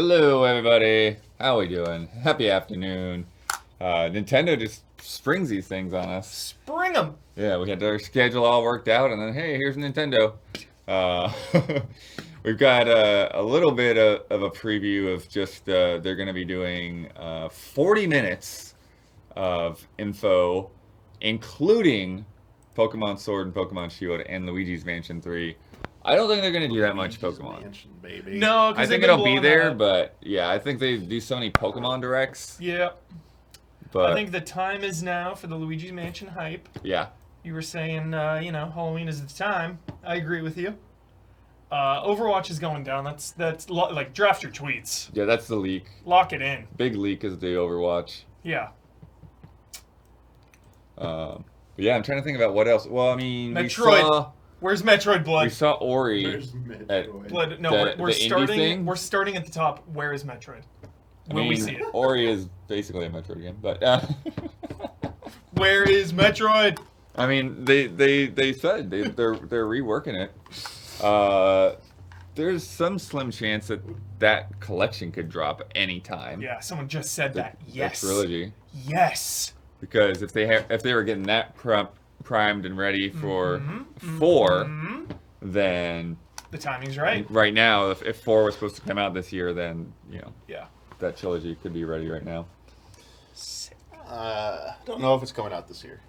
Hello, everybody. How we doing? Happy afternoon. Nintendo just springs these things on us. Spring them. Yeah, we had our schedule all worked out, and then hey, here's Nintendo. Uh, we've got a little bit of a preview of just they're going to be doing 40 minutes of info, including Pokemon Sword and Pokemon Shield and Luigi's Mansion 3. I don't think they're going to do that much Pokemon. Mansion, baby. No, I think it'll be there, but yeah, I think they do so many Pokemon Directs. Yeah. But I think the time is now for the Luigi's Mansion hype. yeah, You were saying, Halloween is the time. I agree with you. Overwatch is going down. That's like draft your tweets. yeah, that's the leak. Lock it in. Big leak is the Overwatch. Yeah. But yeah, I'm trying to think about what else. Well, I mean, Metroid. Where's Metroid we Blood? saw Ori. There's Metroid. Blood. No, the we're indie starting. thing? We're starting at the top. Where is Metroid? I Will mean, we see it? Ori is basically a Metroid game, but Where is Metroid? I mean, they said they're reworking it. There's some slim chance that collection could drop anytime. Yeah, someone just said that. Yes. The trilogy. Yes. Because if they were getting that primed and ready for 4, then The timing's right. right now, if 4 was supposed to come out this year, then Yeah. that trilogy could be ready right now. Don't know if it's coming out this year.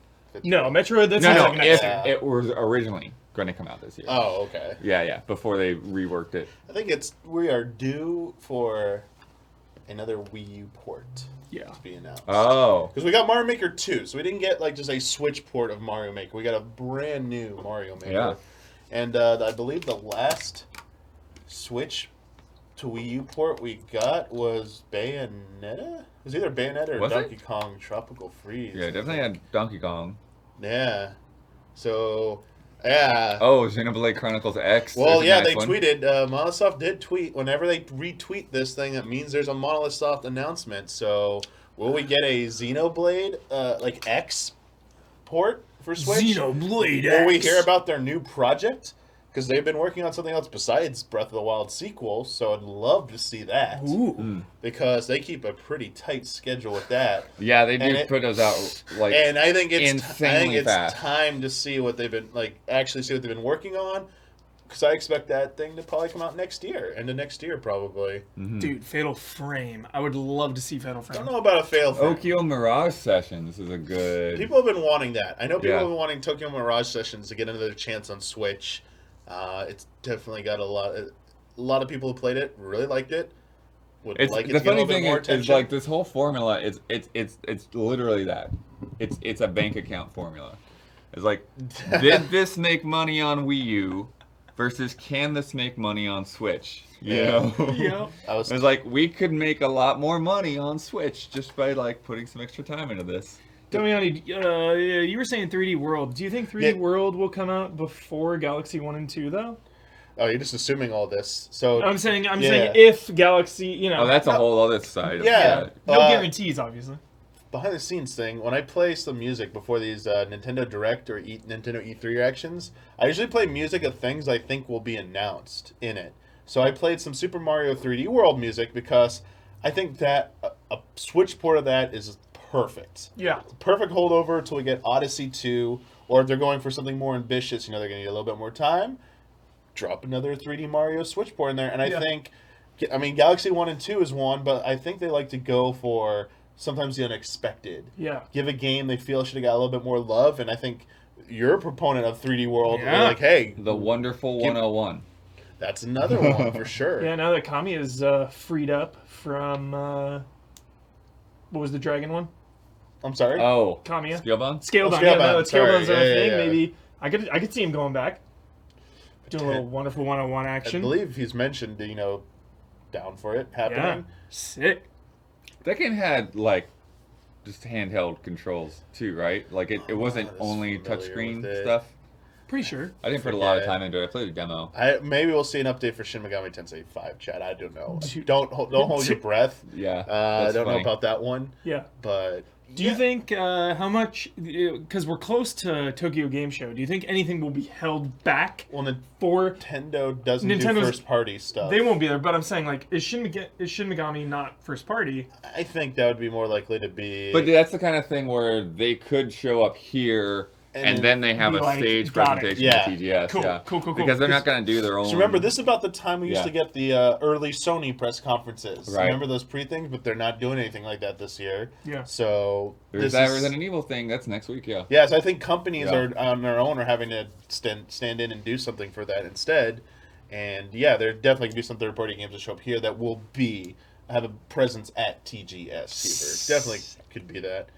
No, Metroid. That's No, like if next year. it was originally going to come out this year. Oh, okay. Yeah, before they reworked it. I think we are due for another Wii U port Yeah. to be announced. Oh, Because we got Mario Maker 2, so we didn't get like just a Switch port of Mario Maker. We got a brand new Mario Maker. Yeah. And I believe the last Switch to Wii U port we got was Bayonetta? It was either Bayonetta or Was it? Donkey Kong Tropical Freeze. yeah, definitely had Donkey Kong. Yeah. So, yeah. Oh, Xenoblade Chronicles X. Well, there's a yeah, nice they one. tweeted. Monolith did tweet. Whenever they retweet this thing, that means there's a Monolith Soft announcement. So, will we get a Xenoblade X port for Switch? Xenoblade Will we X. hear about their new project? Because they've been working on something else besides Breath of the Wild sequel. So, I'd love to see that. Ooh. Because they keep a pretty tight schedule with that. Yeah, they do And put those out like. And I think it's insanely fast. time to see what they've been actually see what they've been working on, because I expect that thing to probably come out next year, end of next year probably. Dude, Fatal Frame. I would love to see Fatal I Frame. don't know about a fail thing. Tokyo Mirage Sessions is a good. People have been wanting that. I know people Yeah. have been wanting Tokyo Mirage Sessions to get another chance on Switch. It's definitely got a lot of people who played it really liked it. Would It's like it the to get a funny little bit thing more is attention. like this whole formula. It's literally that. It's a bank account formula. It's like, did this make money on Wii U versus can this make money on Switch? You Yeah. know? Yeah. It's like we could make a lot more money on Switch just by like putting some extra time into this. Damiani, you were saying 3D World. Do you think 3D World will come out before Galaxy 1 and 2, though? Oh, you're just assuming all this. So I'm saying Yeah. if Galaxy, Oh, that's a whole other side. Yeah. no Uh, guarantees, obviously. behind the scenes thing, when I play some music before these Nintendo Direct or Nintendo E3 reactions, I usually play music of things I think will be announced in it. So I played some Super Mario 3D World music because I think that a Switch port of that is perfect. Yeah. Perfect holdover till we get Odyssey 2, or if they're going for something more ambitious, they're going to need a little bit more time, drop another 3D Mario Switch port in there. And I think, Galaxy 1 and 2 is one, but I think they like to go for sometimes the unexpected. Yeah. Give a game they feel should have got a little bit more love, and I think you're a proponent of 3D World. Yeah. You're like, hey, The Wonderful 101. that's another one for sure. Yeah, now that Kami is freed up from, what was the dragon one? I'm sorry? Oh, Kamiya. Scalebound? Scalebound. Oh, Yeah, Scalebound, now that sorry. Scalebound's on a Yeah, thing, yeah. maybe I could see him going back. Doing a little Wonderful 101 I action. believe he's mentioned, down for it happening. Yeah. Sick. That game had like just handheld controls too, right? Like it wasn't not as only familiar touchscreen with it. stuff. Pretty sure. I didn't put a lot of Forget. time into it. I played a demo. Maybe we'll see an update for Shin Megami Tensei 5, Chad. I don't know. Dude. Don't hold your breath. Yeah. I that's don't know funny. about that one, Yeah. but Do you think how much? Because we're close to Tokyo Game Show. Do you think anything will be held back Well, for? Nintendo doesn't do Nintendo's- first party stuff. They won't be there, but I'm saying like is Shin Megami not first party? I think that would be more likely to be. But that's the kind of thing where they could show up here, and then they have be a like, stage got it. presentation Yeah. at TGS. Cool, yeah. cool. Because they're not going to do their own. So remember, this is about the time we used Yeah. to get the early Sony press conferences. Right. Remember those pre-things? But they're not doing anything like that this year. Yeah. So There's this that is, Resident Evil thing. That's next week, yeah. yeah, so I think companies Yeah. are on their own are having to stand in and do something for that instead. And yeah, there definitely could be some third-party games that show up here that will have a presence at TGS. Fever. Definitely could be that.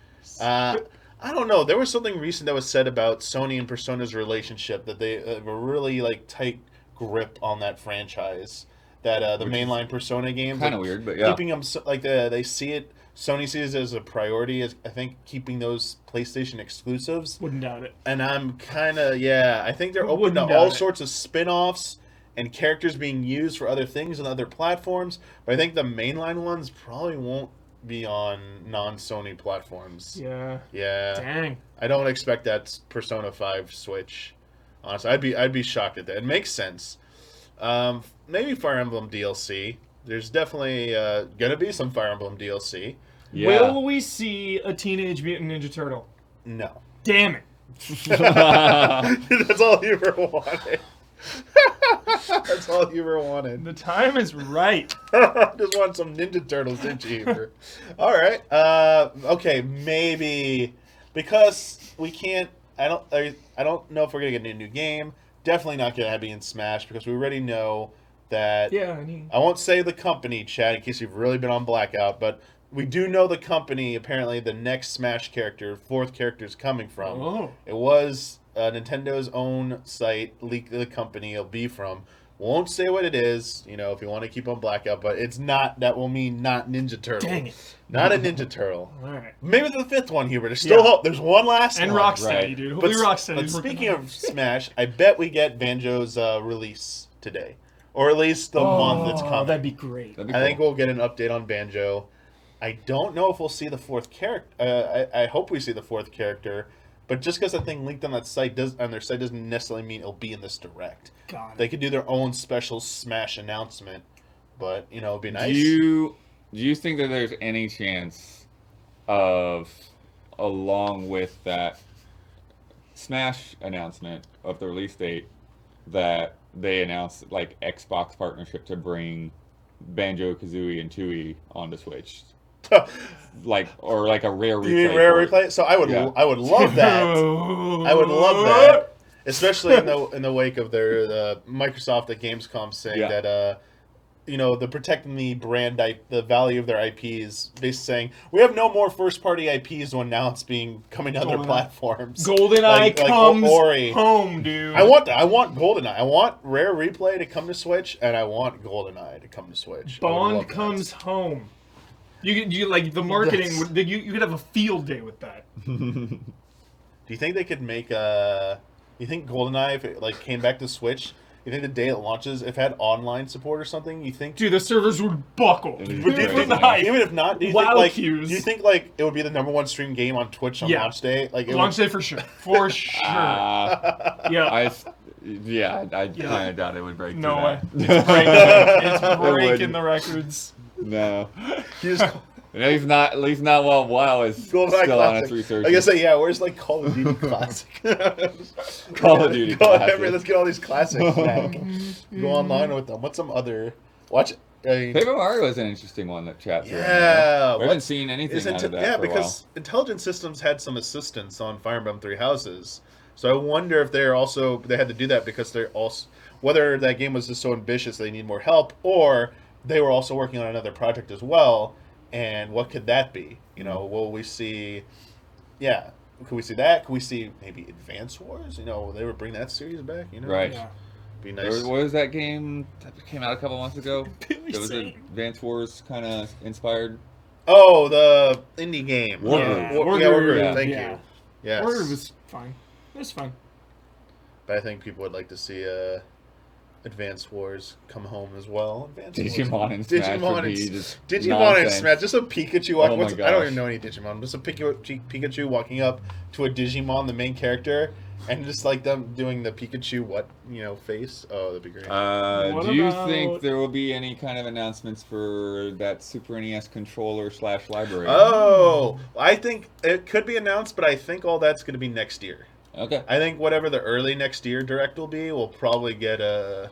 I don't know. There was something recent that was said about Sony and Persona's relationship that they have a really like tight grip on that franchise. That the mainline Persona games Kind of weird, but yeah. keeping them like they see it. Sony sees it as a priority. As I think keeping those PlayStation exclusives. Wouldn't doubt it. And I'm kind of I think they're open Wouldn't to doubt all it. sorts of spin-offs and characters being used for other things on other platforms. But I think the mainline ones probably won't be on non-Sony platforms. Yeah. Yeah. Dang. I don't expect that Persona 5 Switch. Honestly, I'd be shocked at that. It makes sense. Maybe Fire Emblem DLC. There's definitely gonna be some Fire Emblem DLC. Yeah. Will we see a Teenage Mutant Ninja Turtle? No. Damn it. That's all you ever wanted. That's all you ever wanted. The time is right. Just want some Ninja Turtles, didn't you, Eber? All right. Okay, maybe because we can't. I don't know if we're gonna get a new game. Definitely not gonna be in Smash because we already know that. Yeah, I mean, I won't say the company, Chad, in case you've really been on blackout, but we do know the company. Apparently, the next Smash character, fourth character, is coming from. Oh. It was Nintendo's own site leak the company it'll be from. Won't say what it is, if you want to keep on blackout, but it's not. That will mean not Ninja Turtle. Dang it. Not a Ninja Turtle. All right. Maybe the fifth one, Hubert. There's still hope. There's one last And one. Rocksteady, right. dude. But, Hopefully Rocksteady's but working speaking on of Smash, I bet we get Banjo's release today, or at least the month it's coming. That'd be great. That'd be I think cool. we'll get an update on Banjo. I don't know if we'll see the fourth character. I hope we see the fourth character, but just because that thing linked on their site doesn't necessarily mean it'll be in this direct. God. They could do their own special Smash announcement, but it'd be nice. Do you think that there's any chance of, along with that Smash announcement of the release date, that they announce like Xbox partnership to bring Banjo-Kazooie and Tooie onto Switch? Or like a rare replay. You mean rare for it. replay? So I would Yeah. I would love that. I would love that, especially in the wake of their Microsoft at Gamescom saying Yeah. that they're protecting the brand, the value of their IPs. Basically saying we have no more first party IPs to announce being coming to other GoldenEye. platforms. GoldenEye Like comes Ori. home, dude. I want that. I want GoldenEye. I want Rare Replay to come to Switch, and I want GoldenEye to come to Switch. I would love Bond that. comes home. You like the marketing. You could have a field day with that. Do you think they could make you think GoldenEye, if it came back to Switch, you think the day it launches, if it had online support or something, you think? Dude, the servers would buckle. It would But be do you think, great. even if not, do you Wow think queues. do you think it would be the #1 stream game on Twitch on Yeah. launch day? Launch day for sure. For sure. Yeah. I kind of doubt it would break. No through way. that. It's It breaking wouldn't. the records. No. You just At least not while WoW is GoldenEye still on its Classic. research. I guess Where's Call of Duty Classic? Call of Duty Classic. Let's get all these classics back. Go online with them. What's some other? Watch. Paper Mario is an interesting one that chat through. Yeah, We haven't seen anything out of that yeah, for a because Intelligent Systems had some assistance on Fire Emblem Three Houses, so I wonder if they had to do that because they're also whether that game was just so ambitious they need more help, or they were also working on another project as well. And what could that be? Will we see? Yeah, could we see that? Could we see maybe Advance Wars? They would bring that series back. Right. Yeah. Be while. nice. What was that game that came out a couple months ago? Billy It was Zane. Advance Wars kind of inspired. Oh, the indie game. War Yeah. Group. War Group. Yeah. Thank Yeah. you. Yes. Word was fine. It was fun. But I think people would like to see Advance Wars come home as well. Advance Digimon Wars. and Smash Digimon would be and just Digimon and nonsense. Smash. Just a Pikachu. Oh my I don't gosh. even know any Digimon. Just a Pikachu walking up to a Digimon, the main character, and just like them doing the Pikachu face. Oh, that'd be great. What Do you about- think there will be any kind of announcements for that Super NES controller / library? Oh, I think it could be announced, but I think all that's going to be next year. Okay. I think whatever the early next year direct will be, we'll probably get that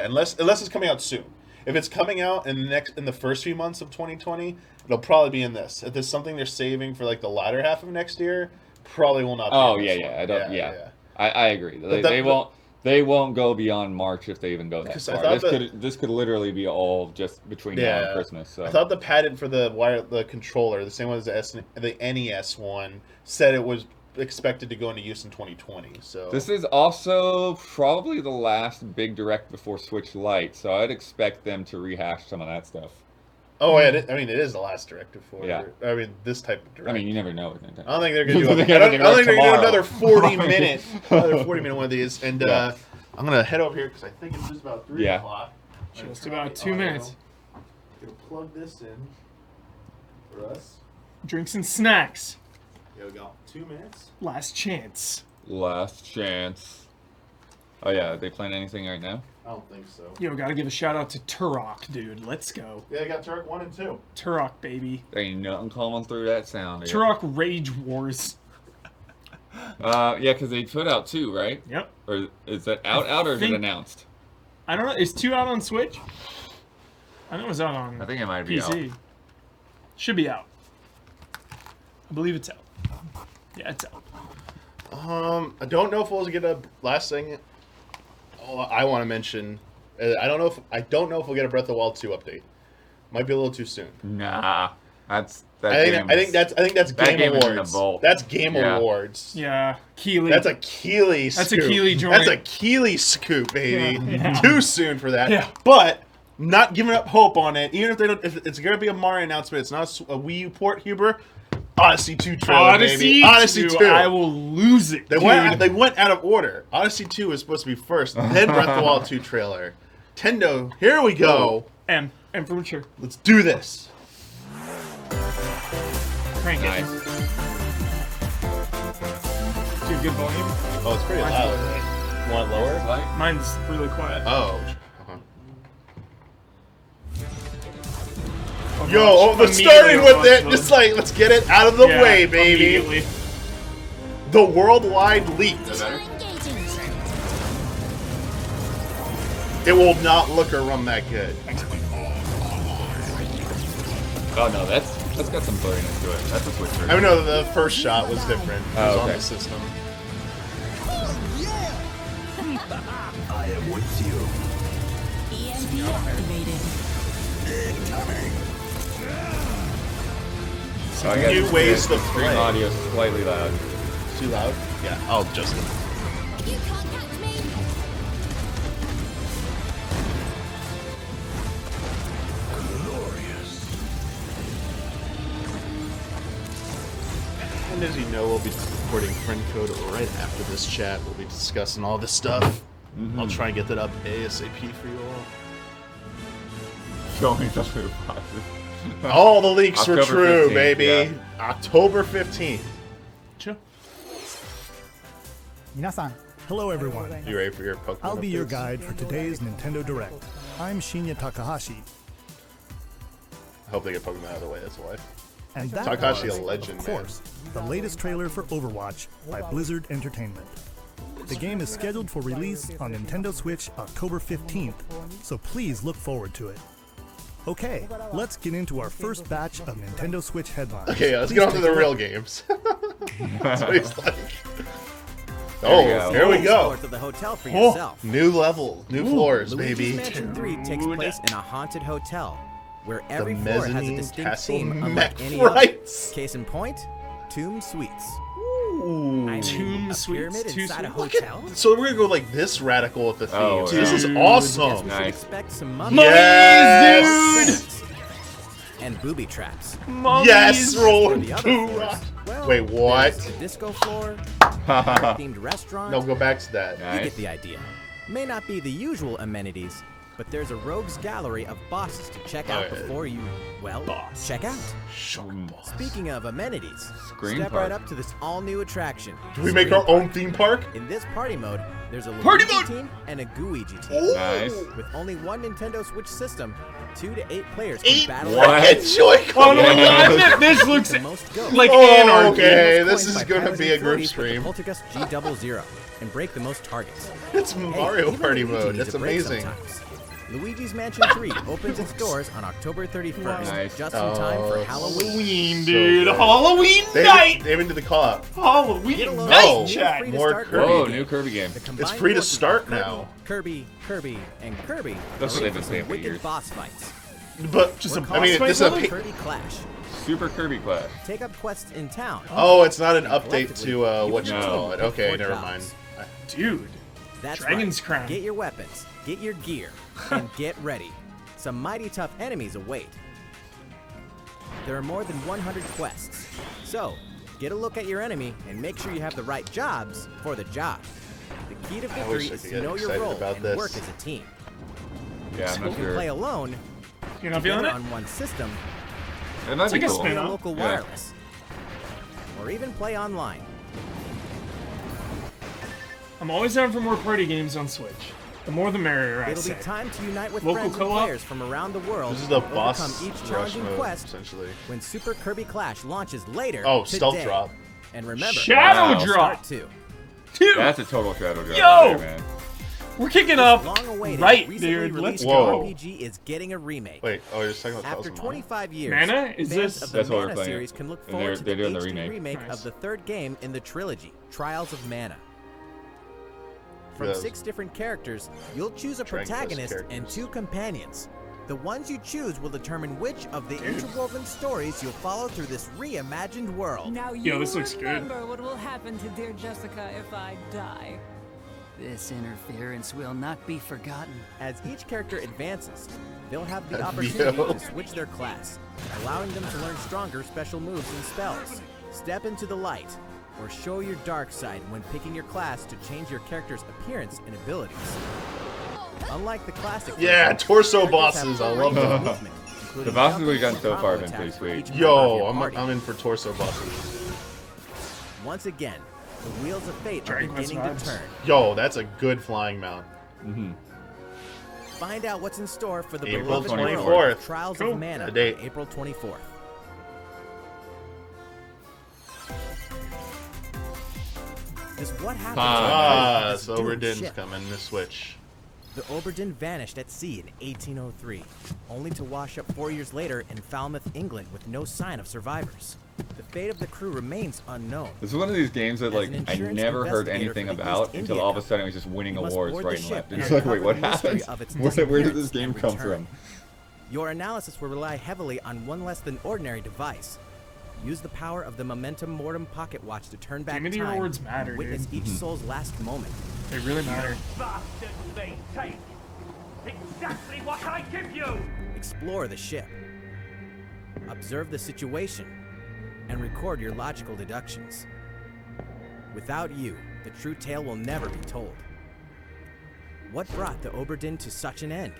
unless it's coming out soon. If it's coming out in the first few months of 2020, it'll probably be in this. If there's something they're saving for like the latter half of next year, probably will not be. Oh in yeah, this yeah. one. I don't. Yeah. yeah. I agree. But They won't. They won't go beyond March if they even go that Because I far. thought This could literally be all just between now and Christmas. So. I thought the patent for the controller, the same one as the NES one, said it was expected to go into use in 2020. So This is also probably the last big direct before Switch Lite, so I'd expect them to rehash some of that stuff. Oh, yeah, it is the last direct before. Yeah. I mean, this type of direct. I mean, you never know with Nintendo. I don't think they're gonna do. They're I gonna don't think they're gonna do tomorrow. another 40-minute one of these. And Yeah. I'm gonna head over here because I think it's just about 3 Yeah. o'clock. Just about 2 minutes. Gonna plug this in for us. Drinks and snacks. Here we go. 2 minutes. Last chance. Last chance. Oh yeah, they plan anything right now? I don't think so. Yo, gotta give a shout out to Turok, dude. Let's go. Yeah, I got Turok 1 and 2. Turok, baby. There ain't nothing coming through that sound. Here. Turok Rage Wars. Yeah, because they put out 2, right? Yep. Or is that out or is it think- announced? I don't know. Is 2 out on Switch? I know it's out on I think it might be PC. out. Should be out. I believe it's out. Yeah, it's out. I don't know if we'll get a last thing. Oh, I want to mention. I don't know if we'll get a Breath of the Wild 2 update. Might be a little too soon. Nah, that's. I think that's that Game game is in the Awards. vault. That's Game Yeah. Awards. Yeah, Keeley. That's a Keeley scoop. That's a Keeley joint. That's a Keeley scoop, baby. Yeah. Too soon for that. Yeah. But not giving up hope on it. Even if they don't, if it's gonna be a Mario announcement, it's not a Wii U port, Huber. Odyssey 2 trailer, baby. Odyssey 2. I will lose it. They dude. went out of order. Odyssey 2 was supposed to be first, then Breath of the Wild 2 trailer. Tendo, here we go. M for mature. Let's do this. Crank Nice. it. Dude, good volume. Oh, it's pretty Mine's loud. low. You want it lower? Like, Mine's really quiet. Oh. Oh, Yo, gosh. they're starting Immediately with it. watch Just those. like, let's get it out of the Yeah, way, baby. immediately. The worldwide leaked. It will not look or run that good. oh no, that's got some blurriness to it. That's a Switch version. I know the first shot was different. It was Oh, on okay. the system. I am with you. EMP activated. So I guess New ways to stream play. audio is slightly loud. Too loud? Yeah, I'll adjust it. You can't catch me. And as you know, we'll be recording friend code right after this chat. We'll be discussing all this stuff. I'll try and get that up ASAP for you all. Show me something positive. All the leaks were October true, 15th, baby. yeah. October 15th. Sure. 皆さん Hello, everyone. You ready for your Pokemon? I'll be your updates? guide for today's Nintendo Direct. I'm Shinya Takahashi, I hope they get Pokemon out of the way, that's why. and that Takahashi, was, a legend, of course, the latest trailer for Overwatch by Blizzard Entertainment. The game is scheduled for release on Nintendo Switch October 15th, so please look forward to it. Okay, let's get into our first batch of Nintendo Switch headlines. Okay, let's Please get on to take the a real look. games. That's what he's like. There Oh, we go. here we go. Floors of the hotel for Oh. yourself. New level, new floors, Luigi's baby. Mansion 3 takes Dude. place in a haunted hotel, where The every floor has a mezzanine distinct castle theme unlike mech any other. frights. Case in point, Tomb Suites. Ooh. I mean, Tomb a Suites, pyramid Tomb inside a Suites. Look at- hotel? So we're gonna go like this radical with the themes. Oh, This is dude. Guess we awesome. should Nice. expect some mummies. Yes, and booby traps. Mummies. yes, For rolling the other two floors, rock. well, Wait, what? there's the disco floor, themed restaurant. No, go back to that. You Nice. get the idea. May not be the usual amenities, but there's a rogues gallery of bosses to check out before you, well, check out. Speaking of amenities, Screen step park. right up to this all-new attraction. Do we make our own theme park? In this party mode, there's a Party Luigi mode! team and a Gooigi team. Nice. With only one Nintendo Switch system, 2 to 8 players 8 can battle What? Joy-Con. Oh my god, this looks the most go. like Oh, anarchy. okay. Most This coins is by gonna piloting be a group floaties stream. with the Poltergust G00 and break the most targets. It's Mario even Party Luigi mode. needs That's a break amazing. sometimes. Luigi's Mansion 3 opens its doors on October 31st, Nice. just in time for Oh, Halloween. Halloween, So dude. good. Halloween night. They even did the call out. Halloween Get a load. night, No. chat. Free to More start Kirby. Whoa, game. new Kirby game. The combined free to forces of start Kirby, now. Kirby, and Kirby. That's what are they've been for some saying for wicked years. boss fights. But Just We're a calling I mean, boss this fight is a mode? Kirby Clash. Super Kirby class. Take up quests in town. Oh, it's not an update Collectively, to what you No. call it. Okay, Four never jobs. mind. Dude. That's Dragon's right. Crown. Get your weapons, get your gear, and get ready. Some mighty tough enemies await. There are more than 100 quests. So, get a look at your enemy and make sure you have the right jobs for the job. The key to victory wish I is could to get know your excited role about and this. work as a team. Yeah, I'm not If you play sure. alone, You're not feeling together it? on one system, It might It's be like a cool. spin-off. play local Yeah. wireless, or even play online. I'm always down for more party games on Switch. The more the merrier, I It'll say. be time to unite with Local friends and co-op? players from around the world This is the and boss overcome each rush challenging mode, quest essentially. when Super Kirby Clash launches later Oh, today. stealth drop. And remember, Shadow Wow. Drop. Start 2. Dude, That's a total shadow drop. Yo! Right there, man. we're kicking up. Long-awaited, Right, recently dude. Let's released go. RPG is getting a remake. Wait, oh, you're just talking about After Trials of Mana? 25 years, Mana? Is fans this- of the That's what we're Mana playing. series can look And forward to they're the doing the HD remake. Nice. of the third game in the trilogy, Trials of Mana. From Yes. 6 different characters, you'll choose a Dragon Quest protagonist and characters. 2 companions. The ones you choose will determine which of the interwoven stories you'll follow through this reimagined world. Now Yo, you this looks good. remember what will happen to dear Jessica if I die. This interference will not be forgotten. As each character advances, they'll have the Yo. opportunity to switch their class, allowing them to learn stronger special moves and spells. Step into the light, or show your dark side when picking your class to change your character's appearance and abilities. Unlike the classic Yeah, version, torso characters have bosses, I full love range of them. movement, including The bosses jumping we've gotten and so far combo have been pretty attacks for sweet. each member of Yo, your I'm party. in for torso bosses. Once again, the wheels of fate are Dragon Quest beginning to vibes. turn. Yo, that's a good flying mount. Find out what's in store for the April beloved world 24th. of Trials Cool. of Mana The date. on April 24th. Is what happened Ah, this so doomed Overdin's ship. coming to Switch. The Oberdin vanished at sea in 1803, only to wash up 4 years later in Falmouth, England, with no sign of survivors. The fate of the crew remains unknown. This is one of these games that As like an I insurance never heard investigator anything for the about East until India all of a Company, sudden it was just winning you must awards board the right and ship left. and It's like, wait, uncover what the mystery happened? of its Where did this disappearance game and come return. from? Your analysis will rely heavily on one less than ordinary device. Use the power of the Momentum Mortem pocket watch to turn back Game of the time awards matter, and witness dude. each soul's last moment. They really matter. Bastards they take. Exactly what I give you. Explore the ship. Observe the situation and record your logical deductions. Without you, the true tale will never be told. What brought the Oberdin to such an end?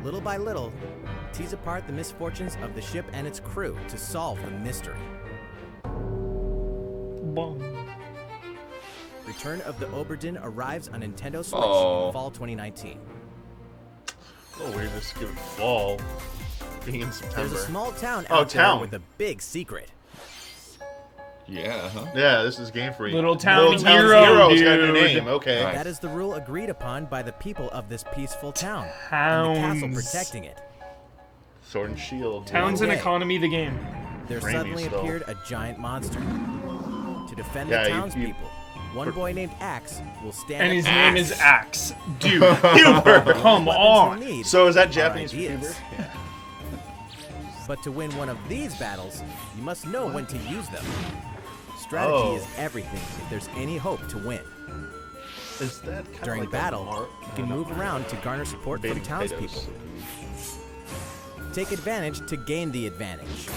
Little by little, tease apart the misfortunes of the ship and its crew to solve the mystery. Boom. Return of the Oberdin arrives on Nintendo Switch Oh. in fall 2019. Oh, weird to skip fall. Being in There's September. a small town Oh, out there town. with a big secret. Yeah, huh? Yeah, this is game free. Little Town Hero, Hero's got a dude. name. Okay. Right. That is the rule agreed upon by the people of this peaceful town and the castle Towns. protecting it. Sword and Shield. Towns and Okay. Economy, the game. There Rainy suddenly still. appeared a giant monster. To defend Yeah, the you- townspeople, one boy named Axe will stand And at his the name back. is Axe. Dude, Huber, come Weapons on. you need So is that are Japanese for ideas. Huber? But to win one of these battles, you must know when to use them. Strategy Oh. is everything if there's any hope to win. Is that kind During of like battle, a you can move around to garner support from townspeople. Take advantage to gain the advantage.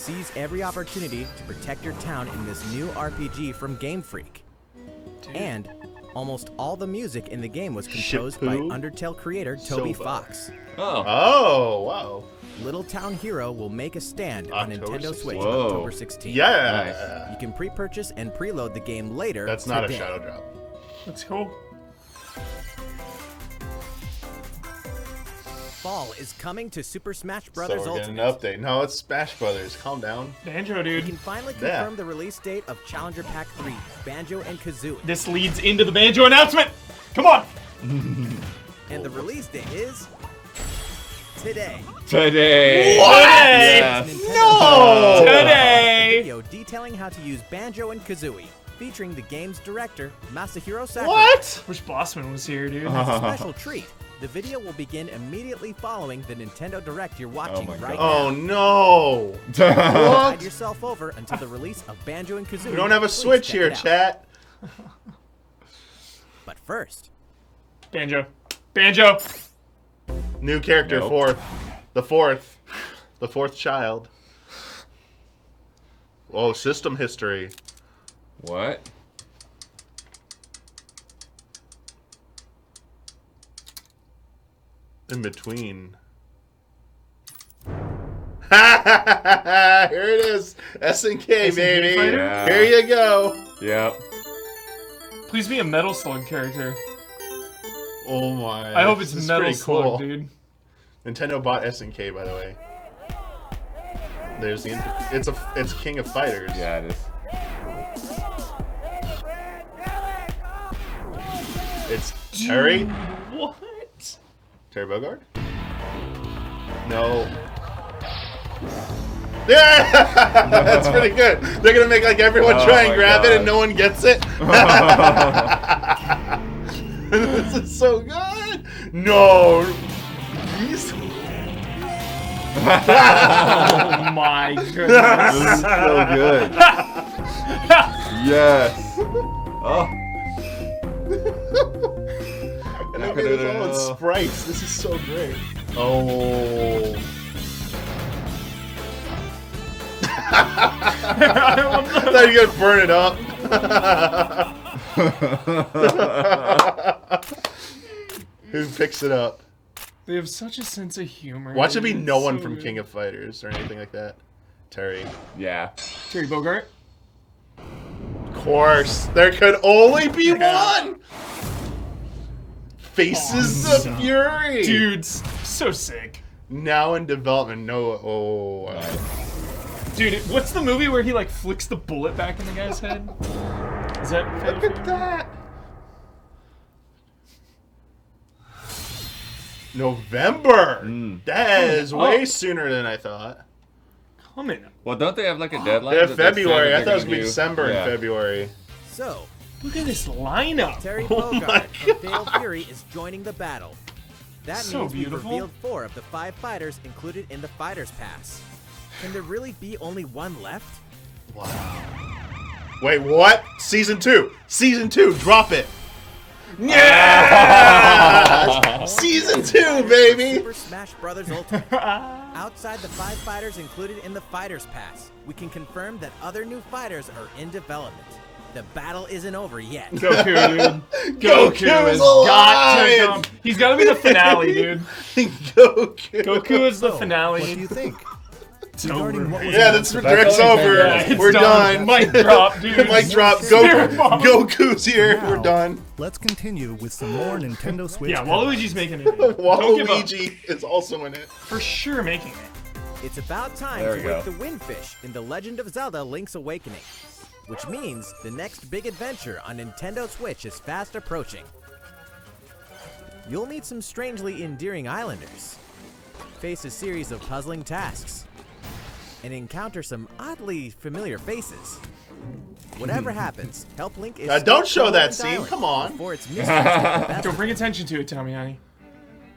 seize every opportunity to protect your town in this new RPG from Game Freak. Dude. And almost all the music in the game was composed by Shippu Undertale creator Toby Soba. Fox. Oh. Oh, wow. Little Town Hero will make a stand on October Nintendo 16th. Switch on Whoa. October 16th. Yeah. You can pre-purchase and preload the game later. That's not today. a shadow drop. That's cool. Fall is coming to Super Smash Bros. So we're getting an Ultimate. update. No, it's Smash Brothers. Calm down. Banjo, You dude. can finally Yeah. confirm the release date of Challenger Pack 3, Banjo and Kazooie. This leads into the Banjo announcement. Come on. And the release date is today. Today. What? Yes. Nintendo Today. video detailing how to use Banjo and Kazooie, featuring the game's director, Masahiro Sakurai. What? Wish Bossman was here, dude. As a special treat, the video will begin immediately following the Nintendo Direct you're watching my right Oh, now. no. Tide What? yourself over until the release of Banjo and Kazooie. We don't have a Please Switch check here, it out. chat. But first, Banjo. Banjo. New character, Nope. fourth. The fourth child. Oh, system history. What? In between. Here it is. SNK, baby. fighter? Yeah. Here you go. Yep. Please be a Metal Slug character. Oh my. I hope it's This is Metal pretty Slug, cool. dude. Nintendo bought SNK, by the way. There's the. It's King of Fighters. Yeah, it is. It's Terry. What? Terry Bogard? No. Yeah! That's pretty good. They're gonna make like everyone Oh try and my grab it God. and no one gets it. This is so good. No. He's Oh my goodness. This is so good. Yes. Oh. and look at this all in sprites. This is so great. Oh. I thought you were gonna burn it up. Who picks it up? They have such a sense of humor. Watch it be dude. no It's one so from good. King of Fighters or anything like that. Terry. Yeah. Terry Bogart. Of course. There could only be Yeah. one! Faces Awesome. of Fury! Dude's so sick. Now in development. No. Oh. Dude, what's the movie where he like flicks the bullet back in the guy's head? Is that Look at that. November! That is way sooner than I thought. coming? Well, don't they have like a deadline? Yeah, that they said February. that I they're thought it was gonna going to be do? December Yeah. and February. So, Look at this lineup. Terry Oh my Bogart from Fatal Fury is joining the battle. That So means beautiful. we've revealed 4 of the 5 fighters included in the Fighters Pass. Can there really be only one left? Wow. Wait, what? Season 2. Season 2. Drop it. Yeah! Season 2, baby. Super Smash Bros. Ultimate. Outside the 5 fighters included in the Fighters Pass, we can confirm that other new fighters are in development. The battle isn't over yet. Goku, dude. Goku has is got to alive! come. He's got to be the finale, dude. Goku. Goku is the So, finale. what do you think? It's Regarding over. what was Yeah, that's announced Direct's all you over. said. Yeah, it's We're done. Mic drop, dude. Mic drop. Spirit bomb. Goku's here. Now, We're done. Let's continue with some more Nintendo Switch. Yeah, headlines. Waluigi's making it. Don't give up. Waluigi is also in it. For sure making it. It's about time There to we wake go. the Windfish in The Legend of Zelda Link's Awakening, which means the next big adventure on Nintendo Switch is fast approaching. You'll meet some strangely endearing islanders, face a series of puzzling tasks, and encounter some oddly familiar faces. Whatever happens, help Link is Don't show still that on scene, island come on. before its missions get the best Don't of bring it. attention to it, Tamiani.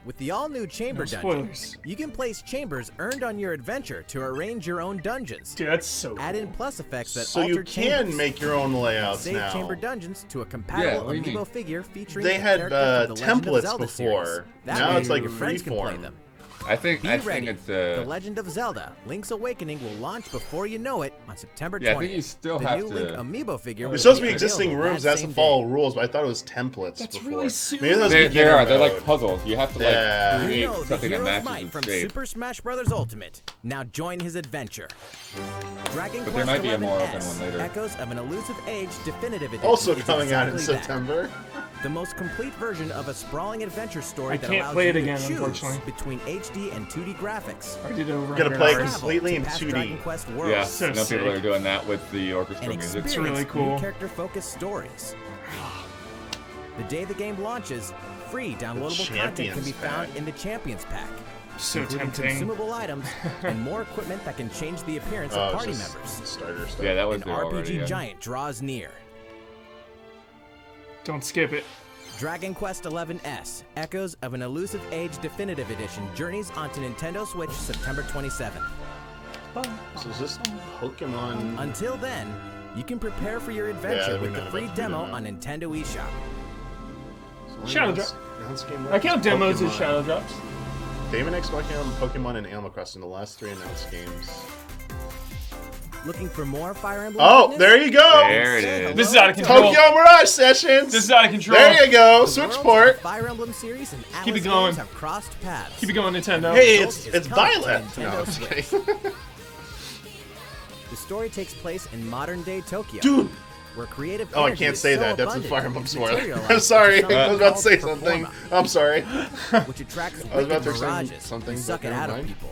With the all-new chamber No dungeon, spoilers. you can place chambers earned on your adventure to arrange your own dungeons. Dude, that's so Add in cool. plus effects that So alter you can chambers. make your own layouts Save now. chamber dungeons to a Yeah, compatible what do you amiibo mean? figure featuring They a had character from the Legend of templates Zelda before. series. That Now way it's like your friends can play freeform. them. I think Be I ready. think it's The Legend of Zelda: Link's Awakening will launch before you know it on September 20th. Yeah, I think you still the have new to. Link amiibo figure. There's will supposed to be available existing that rooms that has to same follow day. rules, but I thought it was templates That's before. really soon. Maybe that was They beginner are. They're mode. like puzzles. You have to like Yeah. You create know the something that hero's matches might its from shape. Super Smash Bros. Ultimate. Now join his adventure. Dragon But there Quest might be a 11 more open S, one later. Echoes of an Elusive Age Definitive Edition. Also is coming out in exactly that. September. The most complete version of a sprawling adventure story I that can't allows play you it to again, choose unfortunately. between HD and 2D graphics. I did it over Gonna 100 play hours. completely in Past 2D. Dragon Quest worlds. Yeah, So I know people sick. are doing that with the orchestra And music. experience really cool. new character-focused stories. The day the game launches, free downloadable content can Champions be found Pack. in the Champions Pack, So including tempting. consumable items and more equipment that can change the appearance of it's party just members. starter stuff. Yeah, that was An there RPG already. Yeah. giant draws near. Don't skip it. Dragon Quest XI S, Echoes of an Elusive Age Definitive Edition, journeys onto Nintendo Switch September 27th. So is this Pokemon? Until then, you can prepare for your Yeah, adventure we with know the about free the demo demo. on Nintendo eShop. Shadow Drop. Drop. I count demos as shadow drops. Damon X working on Pokemon and Animal Crossing, the last 3 announced games. Looking for more Fire Emblem? Oh, goodness? there you go! There it Say is. hello This is out of to control. Tokyo Mirage Sessions! This is out of control. There you go, the Switch worlds of port. the Fire Emblem series and Atlas Keep it going. games have crossed paths. Keep it going, Nintendo. Hey, Results it's is coming to Violet! Nintendo No, I'm just Switch. kidding. The story takes place in modern-day Tokyo. Dude! Where creative Oh, I energy can't is say so that. That's a abundant Fire that Emblem it's spoiler. materialized I'm sorry. into I was about to say something something. called I'm sorry. Performa, which attracts I was about wicked to say mirages something, and suck but it never out of mind. people.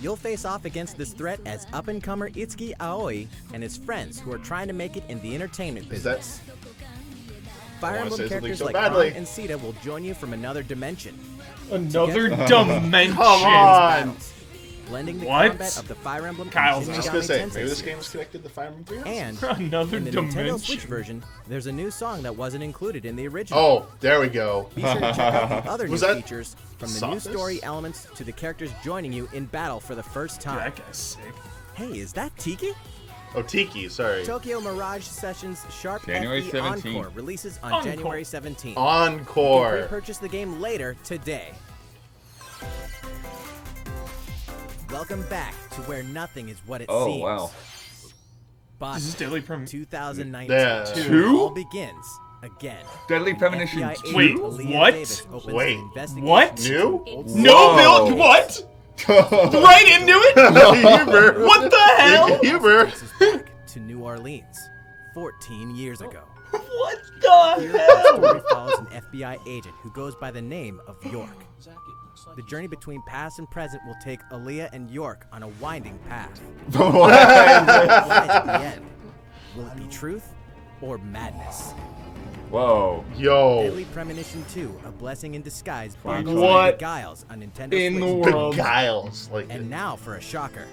You'll face off against this threat as up-and-comer Itsuki Aoi and his friends who are trying to make it in the entertainment Is that- business. I Fire wanna Emblem say something characters so like badly. Khan and Sita will join you from another dimension. Another Together, dimension. Come on! battles, blending the What? combat of the Fire Emblem Kyle's and I was Shin just gonna Megami say, maybe Tensei this game series. is connected to Fire Emblem 3? And Another in the Nintendo dimension. Switch version, there's a new song that wasn't included in the original. Oh, there we go. Be sure to check out the other new Was that features from the Sophis? new story elements to the characters joining you in battle for the first Dude, time. that guy's sick. Hey, is that Tiki? Oh, Tiki, sorry. Tokyo Mirage Sessions Sharp January FE 17th. Encore releases on Encore. January 17th. You can Encore. pre-purchase the game later today. Welcome back to where nothing is what it Oh, seems. wow. But This is Deadly Prem. 2019 Yeah. Two? all begins again. Deadly When Premonition FBI 2? agent Wait, Aaliyah what? Davis opens Wait, an investigation what? New? No, Whoa. Bill. What? Right into it? Huber. What the hell? Huber. Takes us back to New Orleans 14 years ago. What the Here, the hell? story follows an FBI agent who goes by the name of York. The journey between past and present will take Aaliyah and York on a winding path. What lies at the end? Will it be truth or madness? Whoa. Yo. Deadly Premonition 2, A Blessing in Disguise, What? Beguiles on Nintendo In the Switch. world? Beguiles. Like, And now for a shocker.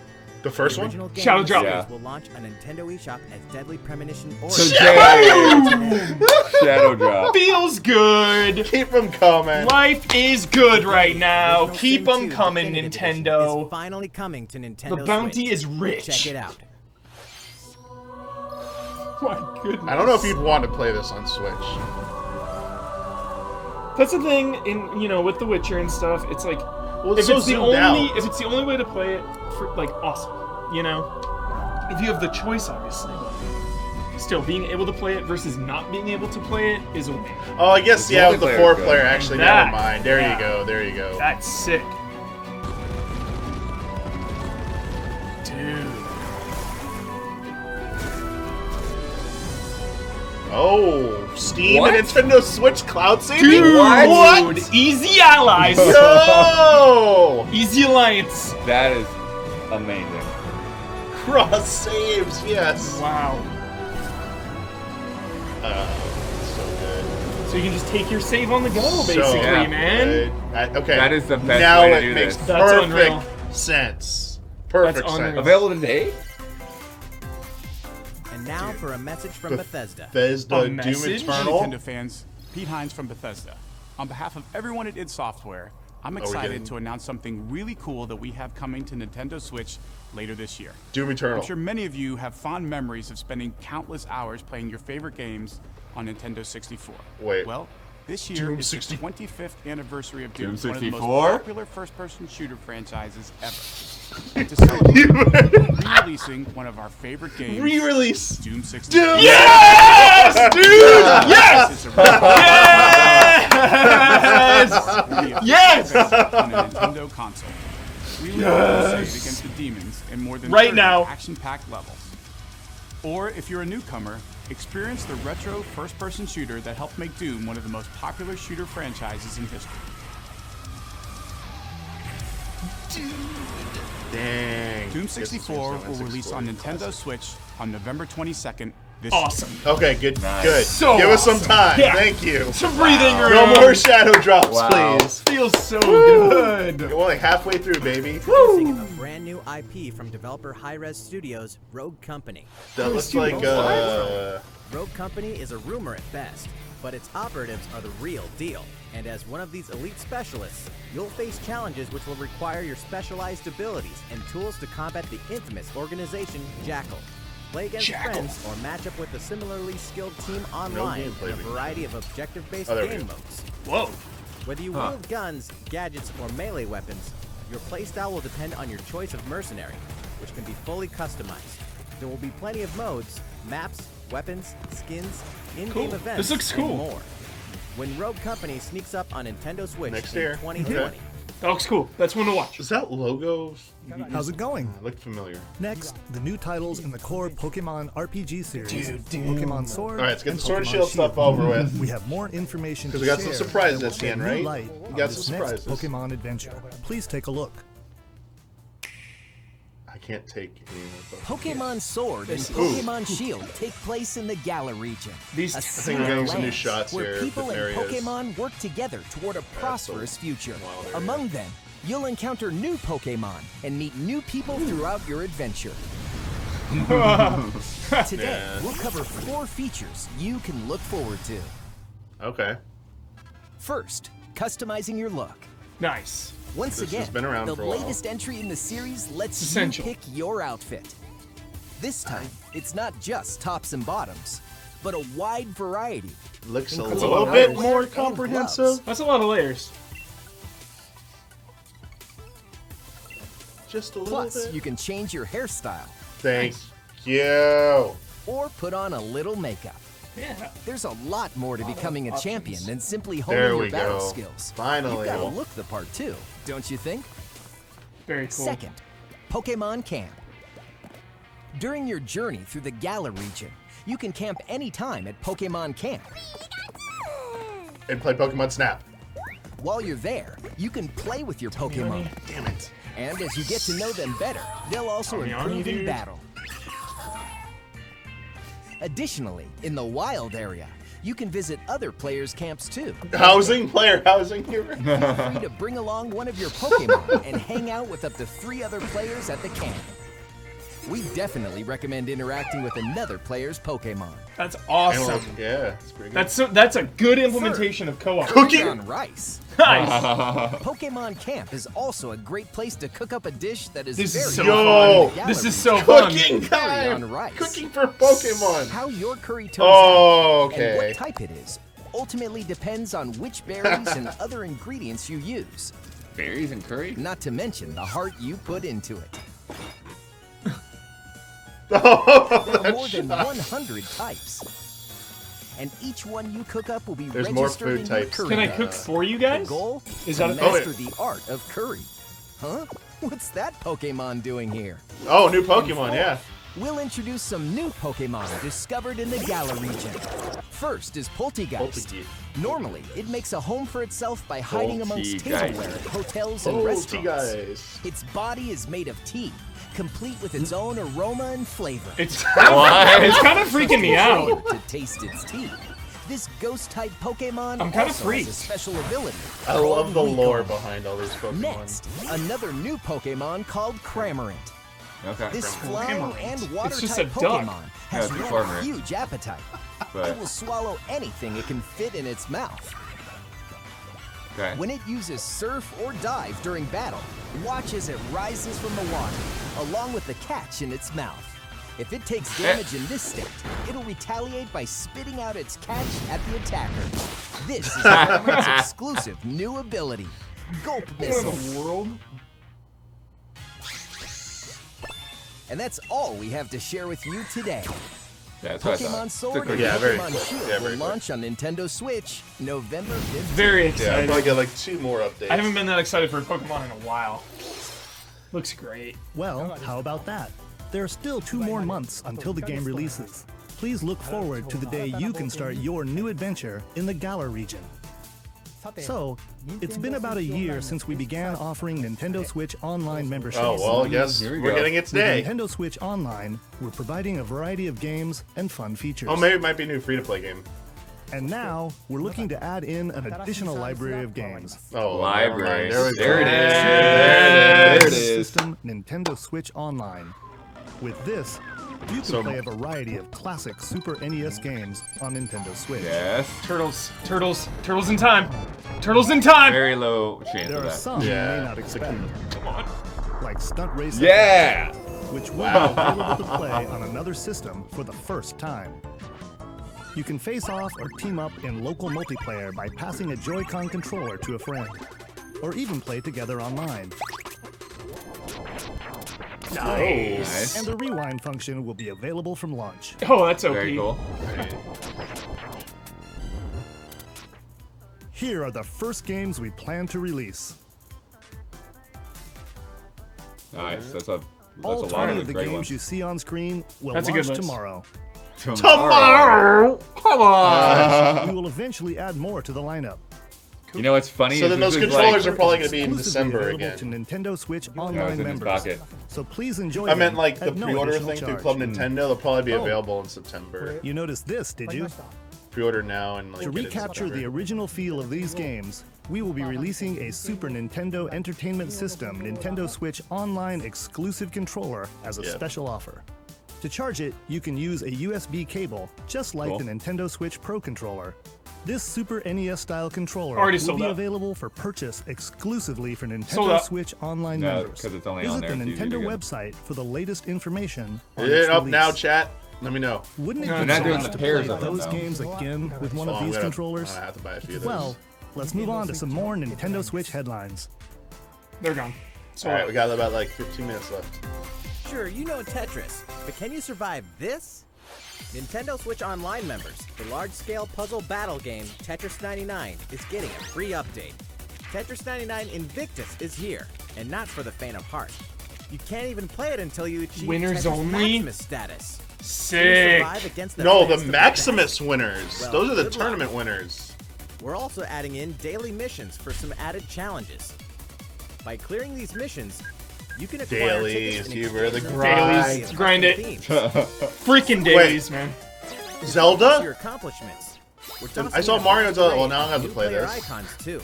the first The one? original game Shadow in the Drop. series Yeah. will launch on Nintendo eShop as Deadly Premonition Today. Shadow Drop. Feels good. Keep them coming. Life is good right now. Original Keep Sin them 2 coming, Definitive Edition Nintendo. is finally coming to Nintendo The bounty Switch. is rich. Check it out. My goodness. I don't know if you'd want to play this on Switch. That's the thing in with The Witcher and stuff. It's like Well, if it's so it's the zoomed only out. if it's the only way to play it, for like awesome, If you have the choice, obviously. Still, being able to play it versus not being able to play it is a win. Oh, I guess, The yeah, with the multiplayer 4-player, good. actually, That- never mind. There yeah. you go, there you go. That's sick. Dude. Oh, Steam What? and Nintendo Switch cloud saving? Dude, What? Easy allies. Yo! Easy alliance. That is amazing. Cross saves, yes. Wow. So good. So you can just take your save on the go, So basically, Yeah. man. good. Okay. That is the best now way to it do makes this. That's perfect unreal. sense. Perfect That's sense. unreal. Available today? And now for a message from Bethesda. Bethesda A Doom message? Eternal. Nintendo fans, Pete Hines from Bethesda. On behalf of everyone at id Software, I'm excited getting- to announce something really cool that we have coming to Nintendo Switch later this year. Doom Eternal. I'm sure many of you have fond memories of spending countless hours playing your favorite games on Nintendo 64. Wait. Well, This year Doom is 60. the 25th anniversary of Doom, Doom one of the most 64? popular first-person shooter franchises ever. And to celebrate, we're re-releasing one of our favorite games, Re-release. Doom 64. Doom. Yes, dude! Yes! It's a Yes! on a Nintendo console. Really save against the demons in more than Right 30 now. action-packed levels. Or if you're a newcomer, experience the retro first-person shooter that helped make Doom one of the most popular shooter franchises in history. Dang. Doom 64 will release on Nintendo Switch on November 22nd this Awesome. Okay, good. Nice. Good. So Give us some awesome. time. Yeah. Thank you. Some breathing room. No more shadow drops, Wow. please. Feels so good. We're only halfway through, baby. Introducing a brand new IP from developer Hi-Res Studios, Rogue Company. That looks like Rogue Company is a rumor at best, but its operatives are the real deal. And as one of these elite specialists, you'll face challenges which will require your specialized abilities and tools to combat the infamous organization Jackal. Play against friends or match up with a similarly skilled team online in a variety of objective-based game modes. Whoa. Whether you wield guns, gadgets, or melee weapons, your playstyle will depend on your choice of mercenary, which can be fully customized. There will be plenty of modes, maps, weapons, skins, in-game Cool. events, This looks cool. and more. When Rogue Company sneaks up on Nintendo Switch Next in year. 2020. Okay. That looks cool. That's one to watch. Is that logo? How's it going? Looked familiar. Next, the new titles in the core Pokemon RPG series, Pokemon Sword. All right, let's get and the Sword and Pokemon Shield stuff over with. We have more information to Because we got some share surprises that at will the end, shed new right? light We on got this some next surprises. Pokemon adventure. Please take a look. I can't take any more. Pokemon Sword and Pokemon Shield take place in the Galar region. These- a I think we're getting some new land shots where here, people and different areas. Pokemon work together toward a prosperous future. wild area. Among them, you'll encounter new Pokemon and meet new people throughout your adventure. Today, we'll cover 4 features you can look forward to. Okay. First, customizing your look. Nice. Once This again, has been around the for a while. latest entry in the series lets Essential. you pick your outfit. This time, it's not just tops and bottoms, but a wide variety. Looks a Including little lot bit outerwear more and comprehensive. gloves. That's a lot of layers. Just a little Plus, bit. you can change your hairstyle Thank you. or put on a little makeup. Yeah. There's a lot more to becoming a champion than simply There honing we your battle go. skills. Finally. You've got to look the part too, don't you think? Very cool. Second, Pokemon Camp. During your journey through the Galar region, you can camp anytime at Pokemon Camp. And play Pokemon Snap. While you're there, you can play with your Pokemon. Damn it. And as you get to know them better, they'll also Tommy, improve in dude. battle. Additionally, in the wild area, you can visit other players' camps too. Player housing here. Feel free to bring along one of your Pokemon and hang out with up to 3 other players at the camp. We definitely recommend interacting with another player's Pokemon. That's awesome. Yeah, it's pretty good. That's a good implementation of co-op. Cooking. On rice. Nice. Pokemon Camp is also a great place to cook up a dish that is This very is so Yo, fun. This is so fun. Cooking Curry time. on rice. Cooking for Pokemon. How your curry turns Oh, out and okay. what type it is ultimately depends on which berries and other ingredients you use. Berries and curry? Not to mention the heart you put into it. There are more than 100 types. And each one you cook up will be There's more registered food in your types. curry Can I book. cook for you The guys? goal Is to that a- master the art of curry. Huh? What's that Pokemon doing here? Oh, new Pokemon, yeah. We'll introduce some new Pokemon discovered in the Galar region. First is Poltegeist. Normally, it makes a home for itself by hiding amongst Poltegeist. tableware at hotels and restaurants. Guys. Its body is made of tea, complete with its own aroma and flavor. It's What? it's kind of freaking me out. To taste its tea. This ghost-type Pokemon I'm kinda also freaked. has a special ability. I called love the lore Recall. behind all these Pokemon. Next, another new Pokemon called Cramorant. Okay. This flying Cramorant. and It's just a water-type duck. Pokemon has Yeah, it's a one farmer. huge appetite. But- It will swallow anything it can fit in its mouth. Okay. When it uses Surf or Dive during battle, watch as it rises from the water, along with the catch in its mouth. If it takes damage in this state, it'll retaliate by spitting out its catch at the attacker. This is Hammer's exclusive new ability, Gulp Missile. What in the world? And that's all we have to share with you today. Yeah, that's what I Pokemon thought. Sword and Yeah, very Pokemon quick. Shield Yeah, very will launch on Nintendo Switch November 15th. Very Yeah, I'll excited. probably get like 2 more updates. I haven't been that excited for Pokemon in a while. Looks great. Well, how about that? There are still 2 more months until the game releases. Please look forward to the day you can start your new adventure in the Galar region. So, it's been about a year since we began offering Nintendo Switch Online memberships. Oh, well, yes, Here we we're go. getting it With today. Nintendo Switch Online, we're providing a variety of games and fun features. Oh, maybe it might be a new free-to-play game. And now, we're looking to add in an additional library of games. Oh, Library. never mind. There it go. is. There There it is. System Nintendo Switch Online. With this, you can So- play a variety of classic Super NES games on Nintendo Switch. Yes. Turtles in time. Turtles in time. Very low chance There of are that. some Yeah. you may not expect, Come on. like Stunt Racer, Yeah. which will be available to play on another system for the first time. You can face off or team up in local multiplayer by passing a Joy-Con controller to a friend, or even play together online. Nice. And the rewind function will be available from launch. Oh, that's OP. Very cool. Here are the first games we plan to release. Nice. That's a All lot 20 of of the great games ones. you see on screen will That's a good launch list. tomorrow. Tomorrow! Come on. We will eventually add more to the lineup. You know what's funny? So is then this those is controllers like, are probably going to be in Exclusively December available again. to Nintendo Switch that was Online in his members. pocket. So please enjoy I meant them like the at no pre-order additional thing through charge. Club Nintendo. They'll probably be Oh. available in September. You noticed this, did you? Pre-order now and like To get it in recapture the September. original feel of these games, we will be releasing a Super Nintendo Entertainment System Nintendo Switch Online exclusive controller as a Yep. special offer. To charge it, you can use a USB cable, just like Cool. the Nintendo Switch Pro controller. This Super NES-style controller Already will sold be out. available for purchase exclusively for Sold Nintendo out. Switch Online No, members. 'cause it's only Visit on there, the it's easy to Nintendo get. website for the latest information on Is its it up now, release. chat? Let me know. Wouldn't it No, be they're not fun doing to the pairs play of them, those though. games again with one So of I'm these gonna- controllers? I'm gonna have to buy a few of those. Well, let's move on to some more Nintendo Switch headlines. They're gone. So all right, we got about like 15 minutes left. Sure, you know Tetris, but can you survive this? Nintendo Switch Online members, the large-scale puzzle battle game Tetris 99 is getting a free update. Tetris 99 Invictus is here, and not for the faint of heart. You can't even play it until you achieve Winners Tetris only? Maximus status. Can you sick. survive against the No, the best of Maximus winners. Well, Those are the good luck. tournament winners. We're also adding in daily missions for some added challenges. By clearing these missions, you can acquire Dailies, tickets and you really exchange them grind. for Dailies, grind it. themes. Freaking days, man. To Zelda? your accomplishments. We're I saw tossing in Mario a Zelda. variety Well, now I have to of play new player this. icons too.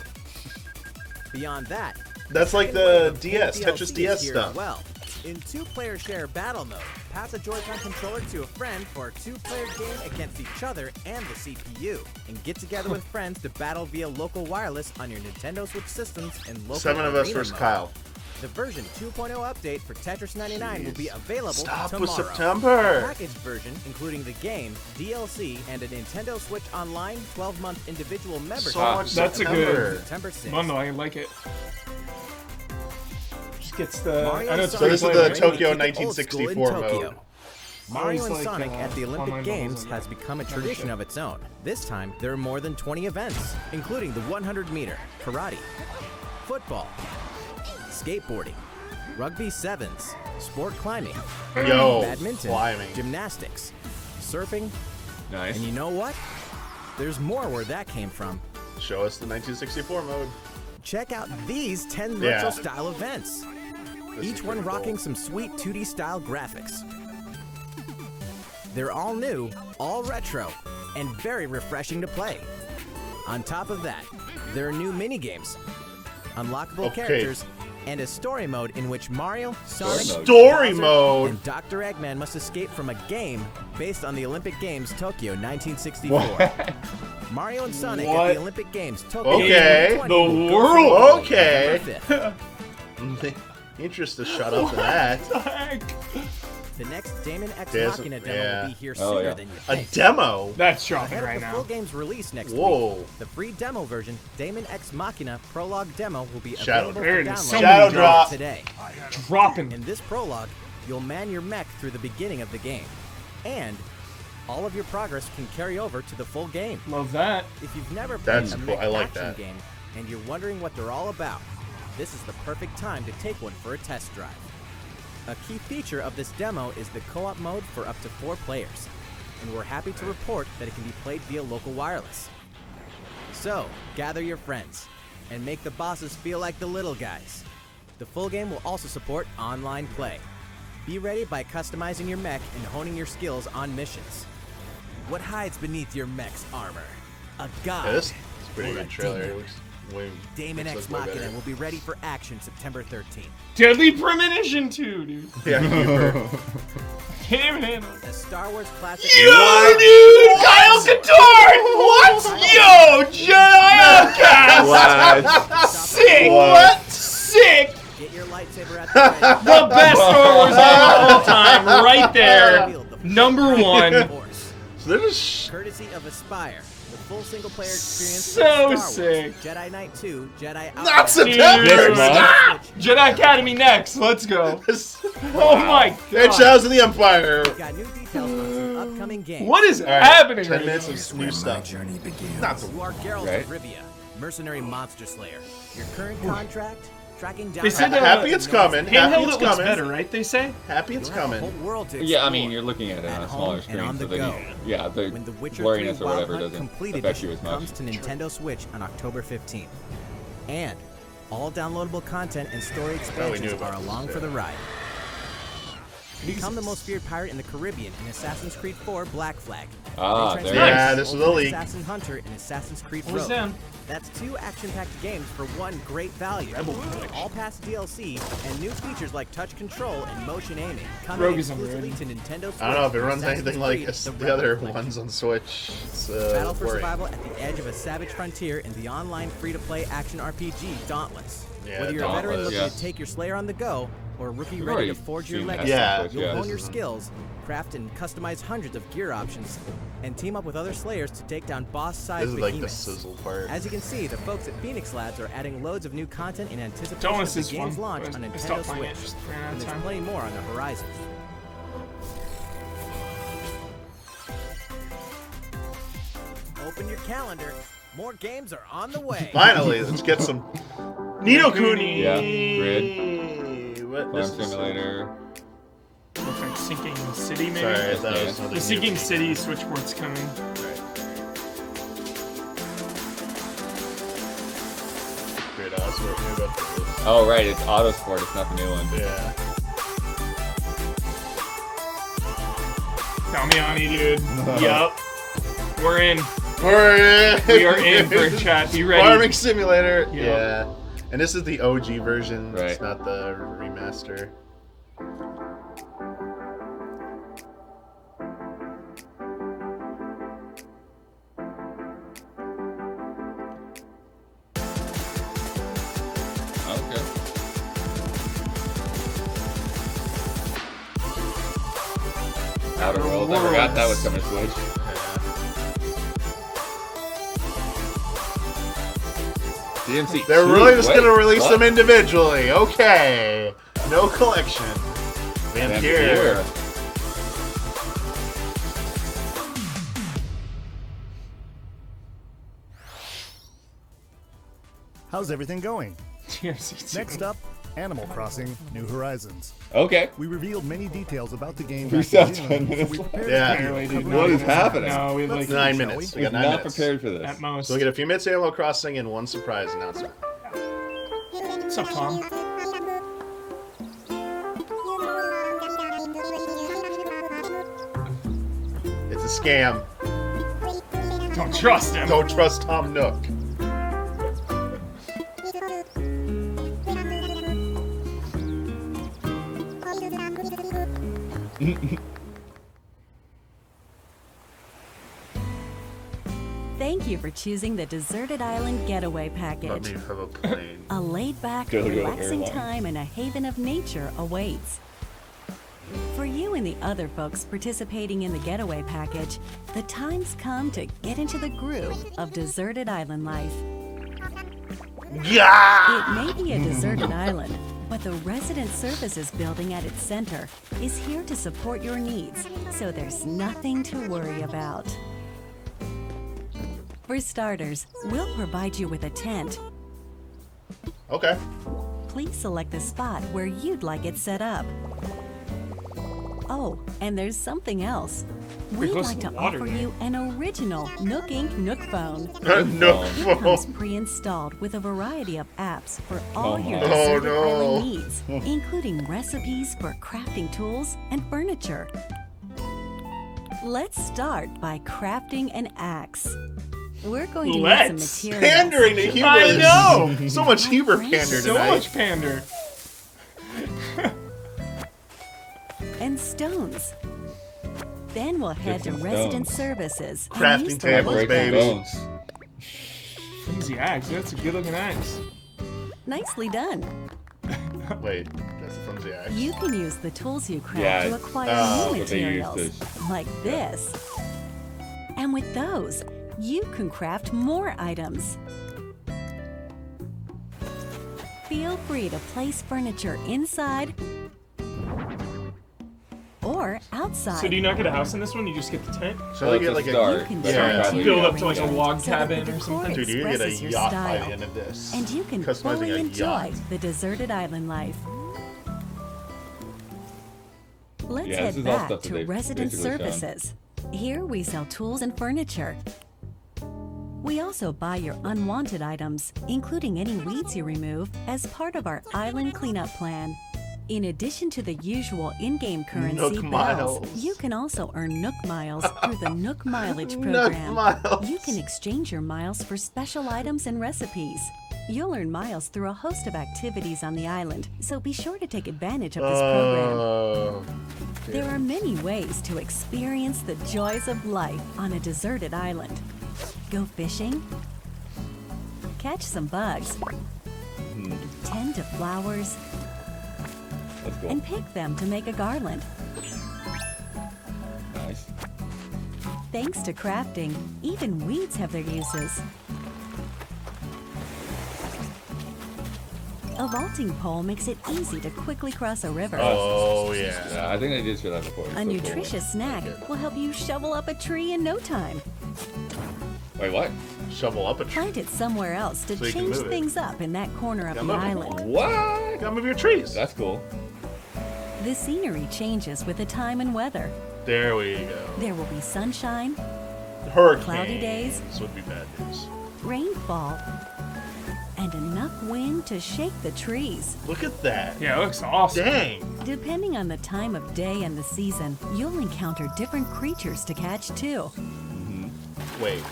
Beyond that, That's like second wave the of DS, paid Tetris DLC is DS here stuff. as well. In two-player share battle mode, pass a Joy-Con controller to a friend for a two-player game against each other and the CPU, and get together with friends to battle via local wireless on your Nintendo Switch systems in local 7 of us arena versus mode. Kyle. The version 2.0 update for Tetris 99 will be available Stop tomorrow. with The September. package version, including the game, DLC, and a Nintendo Switch Online 12-month individual membership. So much That's a September. good- September 6th. Bundle, I like it. Just gets the. Mario I know it's and So this is free the to play, Tokyo Keep it old school in 1964 Tokyo. mode. Mario Always and like, Sonic at the Olympic online Games bubbles has and become a tradition of its own. This time, there are more than 20 events, including the 100-meter, karate, football, skateboarding, rugby sevens, sport climbing, Yo, badminton, climbing. gymnastics, surfing, Nice. and you know what? There's more where that came from. Show us the 1964 mode. Check out these 10 Yeah. retro-style events. This is Each one pretty rocking cool. some sweet 2D style graphics. They're all new, all retro, and very refreshing to play. On top of that, there are new minigames, unlockable Okay. characters, and a story mode in which Mario, Sonic, mode. Story Bowser, mode. and Dr. Eggman must escape from a game based on the Olympic Games Tokyo 1964. What? Mario and Sonic What? at the Olympic Games Tokyo Okay. 2020 The will go world. from Okay. November 5th. Interest to shut up to that. What the heck? The next Damon X There's- Machina demo yeah. will be here Oh, sooner yeah. than you A think. demo? That's dropping Ahead right of the now. full game's release next Whoa. week, the free demo version, Damon X Machina Prologue demo, will be Shadow available There for it is. download So Shadow many drop. today. Dropping. In this prologue, you'll man your mech through the beginning of the game, and all of your progress can carry over to the full game. Love that. If you've never played That's a cool. mech I like action that. game and you're wondering what they're all about, this is the perfect time to take one for a test drive. A key feature of this demo is the co-op mode for up to 4 players, and we're happy to report that it can be played via local wireless. So, gather your friends and make the bosses feel like the little guys. The full game will also support online play. Be ready by customizing your mech and honing your skills on missions. What hides beneath your mech's armor? A god. Yeah, this is a pretty or a good trailer. demon? It looks way. Damon looks X way Machina better. will be ready for action September 13th. Deadly Premonition 2, dude. Yeah, Keeper. Can't even handle it. A Star Wars classic. Yo, dude! Kyle Katarn! What? Yo, Jedi Academy! Sick! What? Sick! Get your lightsaber at the ready. The best Star Wars game of all time, right there. Number 1. Force. So they're just. Courtesy of Aspire, the full single-player experience. So of Star Wars, sick. Jedi Knight 2, Jedi Outcast. Not September! Dude. Stop! Jedi Academy next. Let's go. Oh my And god. Shadows of the Empire. We've got new details on some upcoming games. What is All right, happening 10 right minutes now? of new stuff. Not the You are Geralt Right. of Rivia, mercenary monster slayer. Your current contract, tracking down. They said Happy it's coming. Happy Handheld it's it looks coming. better, right? They say? Happy it's You'll have a coming. whole world to Yeah, I explore. mean, you're looking at it on At a smaller home and screen, on so the then go. yeah, the When The Witcher 3 blurriness or Wild whatever Hunt doesn't Complete affect you Edition as much. comes to Nintendo Switch on October 15th. And all downloadable content and story expansions about are this, along for yeah. the ride. Become the most feared pirate in the Caribbean in Assassin's Creed 4 Black Flag. Ah, Then there you transform go. Yeah, as this is the the ultimate leak. Assassin Hunter in Assassin's Creed What was Rogue. them? That's 2 action-packed games for one great value. All past DLC and new features like touch control and motion aiming coming Rogue is exclusively unreal. to Nintendo Switch. I don't know if it runs Assassin's anything like Creed, the other Rebel ones on Switch. It's Battle for worrying. survival at the edge of a savage frontier in the online free-to-play action RPG Dauntless. Yeah, Whether you're a veteran Dauntless, looking yeah. to take your Slayer on the go, or a rookie We've ready already to forge your seen that legacy, Yeah. Switch, you'll hone this your is- skills, craft and customize hundreds of gear options, and team up with other Slayers to take down boss-sized This is like the behemoths. sizzle part. As you can see, the folks at Phoenix Labs are adding loads of new content in anticipation Dauntless of is the game's fun, launch but on I Nintendo stopped playing it, Switch. just ran out of And there's time. plenty more on the horizon. Open your calendar. More games are on the way. Finally, let's get some. Nino Kuni. Yeah, Grid, What? Farm This is- Simulator. Looks like Sinking City, maybe. Sorry, I thought it was Yeah. another The new- Sinking City switchboard's coming. Right. Great, that's what we knew about this. Oh, right, it's Autosport. It's not the new one. Yeah. Damiani, dude. Yup. We're in. We're in. We are in for a chat. Be ready. Farming Simulator. Yep. Yeah. And this is the OG version. Right. It's not the remaster. Okay. Outer Worlds. I forgot that was coming to Switch. DMC. They're 2? really just What? gonna release What? them individually. Okay. No collection. Vampire. How's everything going? TMC2. Next up, Animal Crossing New Horizons. Okay. We revealed many details about the game We back still in have June, 10 so minutes. we prepared Yeah. a video Barely, dude. covering What is all- happening? No, we have like 9 shall minutes. we? We got 9 Not minutes. prepared for this. at most. So we'll get a few minutes of Animal Crossing and one surprise announcement. What's up, Tom? It's a scam. Don't trust him. Don't trust Tom Nook. Thank you for choosing the Deserted Island Getaway Let Package. me have a plane. A laid-back, Go to relaxing airline. time and a haven of nature awaits. For you and the other folks participating in the getaway package, the time's come to get into the groove of deserted island life. Yeah! It may be a deserted island, but the Resident Services building at its center is here to support your needs, so there's nothing to worry about. For starters, we'll provide you with a tent. Okay. Please select the spot where you'd like it set up. Oh, and there's something else. We'd close like to to the water offer there. you an original Nook Inc. Nook phone. No It comes phone. pre-installed with a variety of apps for all Oh your my. deserted Oh, no. island needs, including recipes for crafting tools and furniture. Let's start by crafting an axe. We're going to need Let's. some materials. Pandering to hubris. I know! So much hubris pander So tonight. much pander. And stones. Then we'll head to some Resident stones. Services. and Crafting use the tables, look Breaking baby. bones. Easy axe. That's a good looking axe. Nicely done. Wait, that's a flimsy axe. You can use the tools you craft Yeah, to acquire oh, new but they use materials, this. like this. And with those, you can craft more items. Feel free to place furniture inside or outside. So do you not get a house in this one? You just get the tent? So Well, we it's get a like start. You can but Yeah. probably- Build up to like a decorate it log so that cabin the or decor something. Dude, you get a expresses your yacht by style. the end of this. And you can Customizing fully a enjoy yacht. the deserted island life. Let's Yeah, this head is all back stuff that to they've Resident basically shown. Services. Here we sell tools and furniture. We also buy your unwanted items, including any weeds you remove, as part of our island cleanup plan. In addition to the usual in-game currency Nook bells, miles. you can also earn Nook miles through the Nook Mileage Nook program. miles. You can exchange your miles for special items and recipes. You'll earn miles through a host of activities on the island, so be sure to take advantage of this program. Oh. There are many ways to experience the joys of life on a deserted island. Go fishing, catch some bugs, tend to flowers, That's cool. and pick them to make a garland. Nice. Thanks to crafting, even weeds have their uses. A vaulting pole makes it easy to quickly cross a river. Oh, yeah. Yeah, I think I did show that before. It's A so cool. nutritious snack will help you shovel up a tree in no time. Wait, what? Shovel up a tree. Plant it somewhere else to So you can change move it. things up in that corner of Yeah, the move it. island. What? Gotta move your trees. That's cool. The scenery changes with the time and weather. There we go. There will be sunshine, Hurricanes Cloudy days. would be bad news. rainfall, and enough wind to shake the trees. Look at that. Yeah, it looks awesome. Dang. Depending on the time of day and the season, you'll encounter different creatures to catch too. Wait.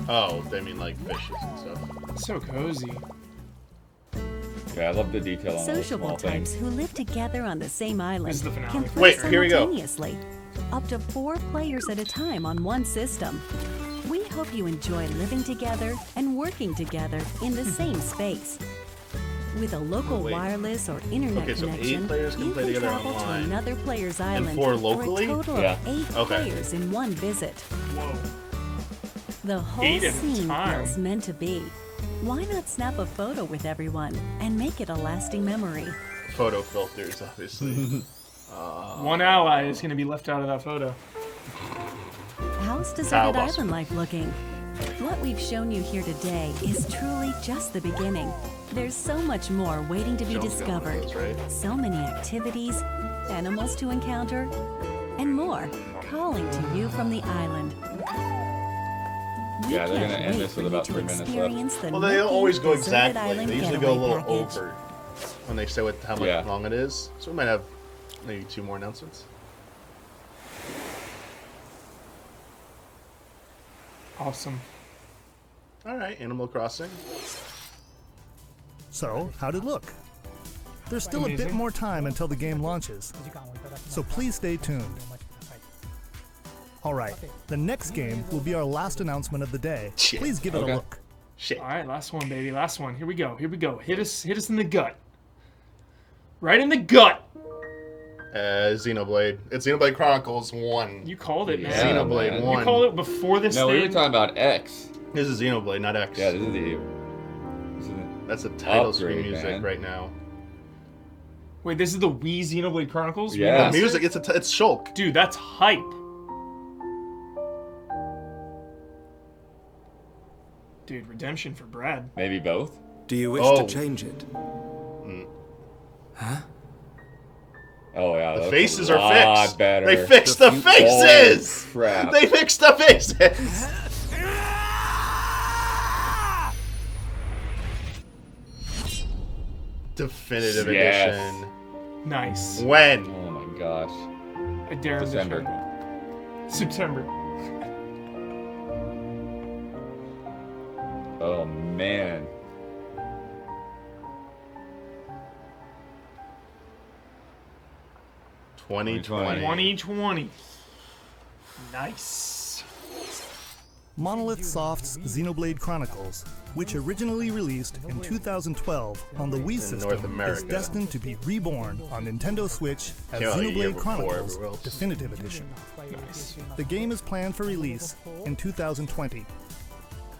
Oh, they mean like fishes and stuff. So cozy. Yeah, I love the detail on those Sociable small types things. who live together on the same island This is the finale. can play Wait, here we go. simultaneously, up to 4 players at a time on one system. We hope you enjoy living together and working together in the same space. With a local Wait. wireless or internet Okay, so 8 connection, players can you play can together travel online. to another player's island 4 for locally? a total Yeah. of 8 Okay. players in one visit. Whoa. The whole 8 at a scene time. feels meant to be. Why not snap a photo with everyone and make it a lasting memory? Photo filters, obviously. 1 ally is going to be left out of that photo. How's deserted Albus. island life looking? What we've shown you here today is truly just the beginning. There's so much more waiting to be Jones got one of discovered. those, right? So many activities, animals to encounter, and more calling to you from the island. We Yeah, they're can't gonna end wait this for with you about to 3 minutes left. experience the Well, they don't Nookie always go Deserted exactly. Island They usually go a Getaway little Package. over when they say how much Yeah. long it is. So we might have maybe 2 more announcements. Awesome. All right, Animal Crossing. So, how'd it look? There's still a bit Amazing. more time until the game launches, so please stay tuned. Alright, the next game will be our last announcement of the day. Shit. Please give it Okay. a look. Shit. All right, last one, baby. Last one. Here we go. Here we go. Hit us in the gut. Right in the gut. Xenoblade. It's Xenoblade Chronicles 1. You called it, man. Xenoblade man. 1. You called it before this No, thing. we were talking about X. This is Xenoblade, not X. Yeah, this is the. That's the title screen Upgrade, music man. right now. Wait, this is the Wii Xenoblade Chronicles? Yeah. The music, it's Shulk. Dude, that's hype. Dude, redemption for Brad. Maybe both. Do you wish Oh. to change it? Huh? Oh yeah, The that's faces a are lot fixed. better. They fixed the faces. Holy crap. They fixed the faces. Definitive Yes. edition. Nice. When? Oh my gosh. I dare him to December. try that. September. Oh man. 2020. 2020. Nice. Monolith Soft's Xenoblade Chronicles, which originally released in 2012 on the Wii system, North is America. destined to be reborn on Nintendo Switch as Came out a year Xenoblade before Chronicles everywhere else. Definitive Edition. Nice. The game is planned for release in 2020.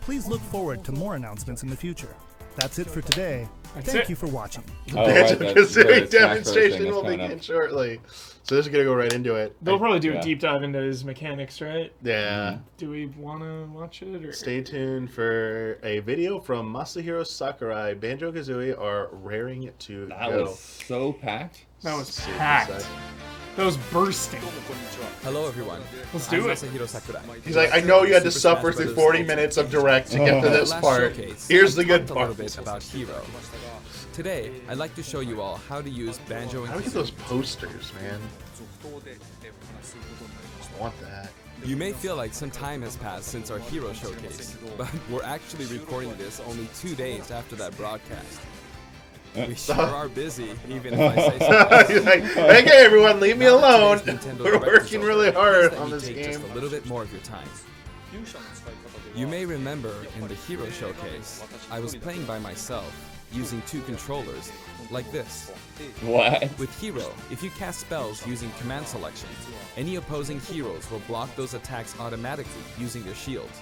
Please look forward to more announcements in the future. That's it for today. That's Thank it. you for watching. Oh, right, that's the Banjo-Kazooie Smash Bros. demonstration thing will that's coming begin up. shortly. So this is gonna go right into it. They'll probably do Yeah. a deep dive into his mechanics, right? Yeah. Do we want to watch it? Or? Stay tuned for a video from Masahiro Sakurai. Banjo-Kazooie are raring to That go. was so packed. That was Super packed. sick. That was bursting. Hello, everyone. Let's do it. Masahiro Sakurai. He's like, I know you had to Super suffer Smash through Bros. 40 minutes of direct to get to this Last part. showcase, Here's I the good talked part. a little bit about Hero. Today, I'd like to show you all how to use Banjo and How do we get Kazooie. those posters, man? I want that. You may feel like some time has passed since our Hero showcase, but we're actually recording this only 2 days after that broadcast. We sure are busy, even if I say so. He's like, okay, everyone, leave me Now that alone. today's Nintendo We're Direct is working over, really please hard let on me this take game. Just a little bit more of your time. You may remember in the Hero showcase, I was playing by myself, using 2 controllers, like this. What? With Hero, if you cast spells using command selection, any opposing heroes will block those attacks automatically using their shields.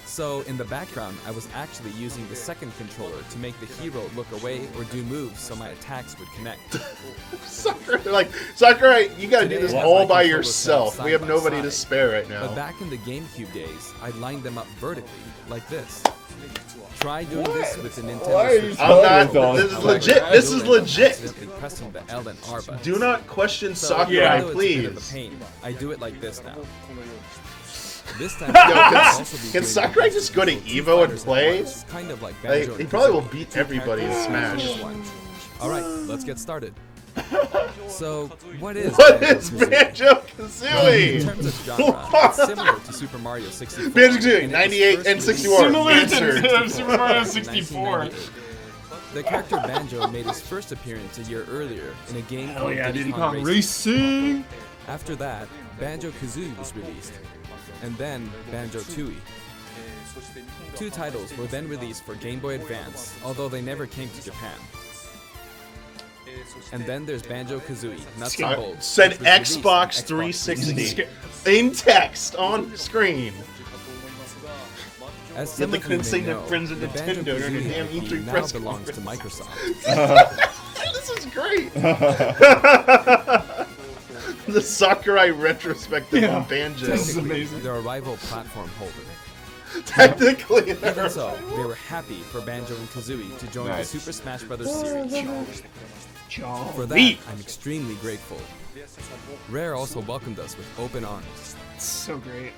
So in the background, I was actually using the second controller to make the hero look away or do moves so my attacks would connect. Sakurai, you gotta do Today, this I have all my by controllers yourself. side We have by nobody to side. spare right now. But back in the GameCube days, I lined them up vertically, like this. Try doing this with the Nintendo Why are you Switch. I'm telling us all not. This is this? legit. This is legit. Accidentally pressing the L and R buttons. Do not question So, Sakurai, yeah. although it's a bit of a please. pain, I do it like this now. This time, Yo, I'll also be can doing Sakurai it just go to with 2 Evo and fighters at play? once, kind of like Like, Banjo he and probably will Kazooie, beat 2 everybody in characters Smash. in one. All right, let's get started. So, what is What is Banjo-Kazooie? In Banjo-Kazooie? terms of genre, it's similar to Super Mario 64. Banjo-Kazooie, and it was 98 first and released 64. Similar Answer. to Super Mario in 64. 1998. The character Banjo made his first appearance a year earlier in a game Hell called yeah, Diddy Diddy Kong Kong Racing. Racing. After that, Banjo-Kazooie was released, and then Banjo-Tooie. 2 titles were then released for Game Boy Advance, although they never came to Japan. And then there's Banjo-Kazooie, Nuts and Bolts. Said which was released on Xbox Xbox 360 in text on screen. As Get some the of you may consent know, of friends of the Nintendo during the Banjo-Kazooie damn IP E3 now press belongs to conference. Microsoft. This is great. The Sakurai retrospective on Banjo. This is Technically, amazing. they're a rival platform holder. Technically, Even so, they were happy for Banjo and Kazooie to join Nice. the Super Smash Bros. series. For that, Leap. I'm extremely grateful. Rare also welcomed us with open arms. So great.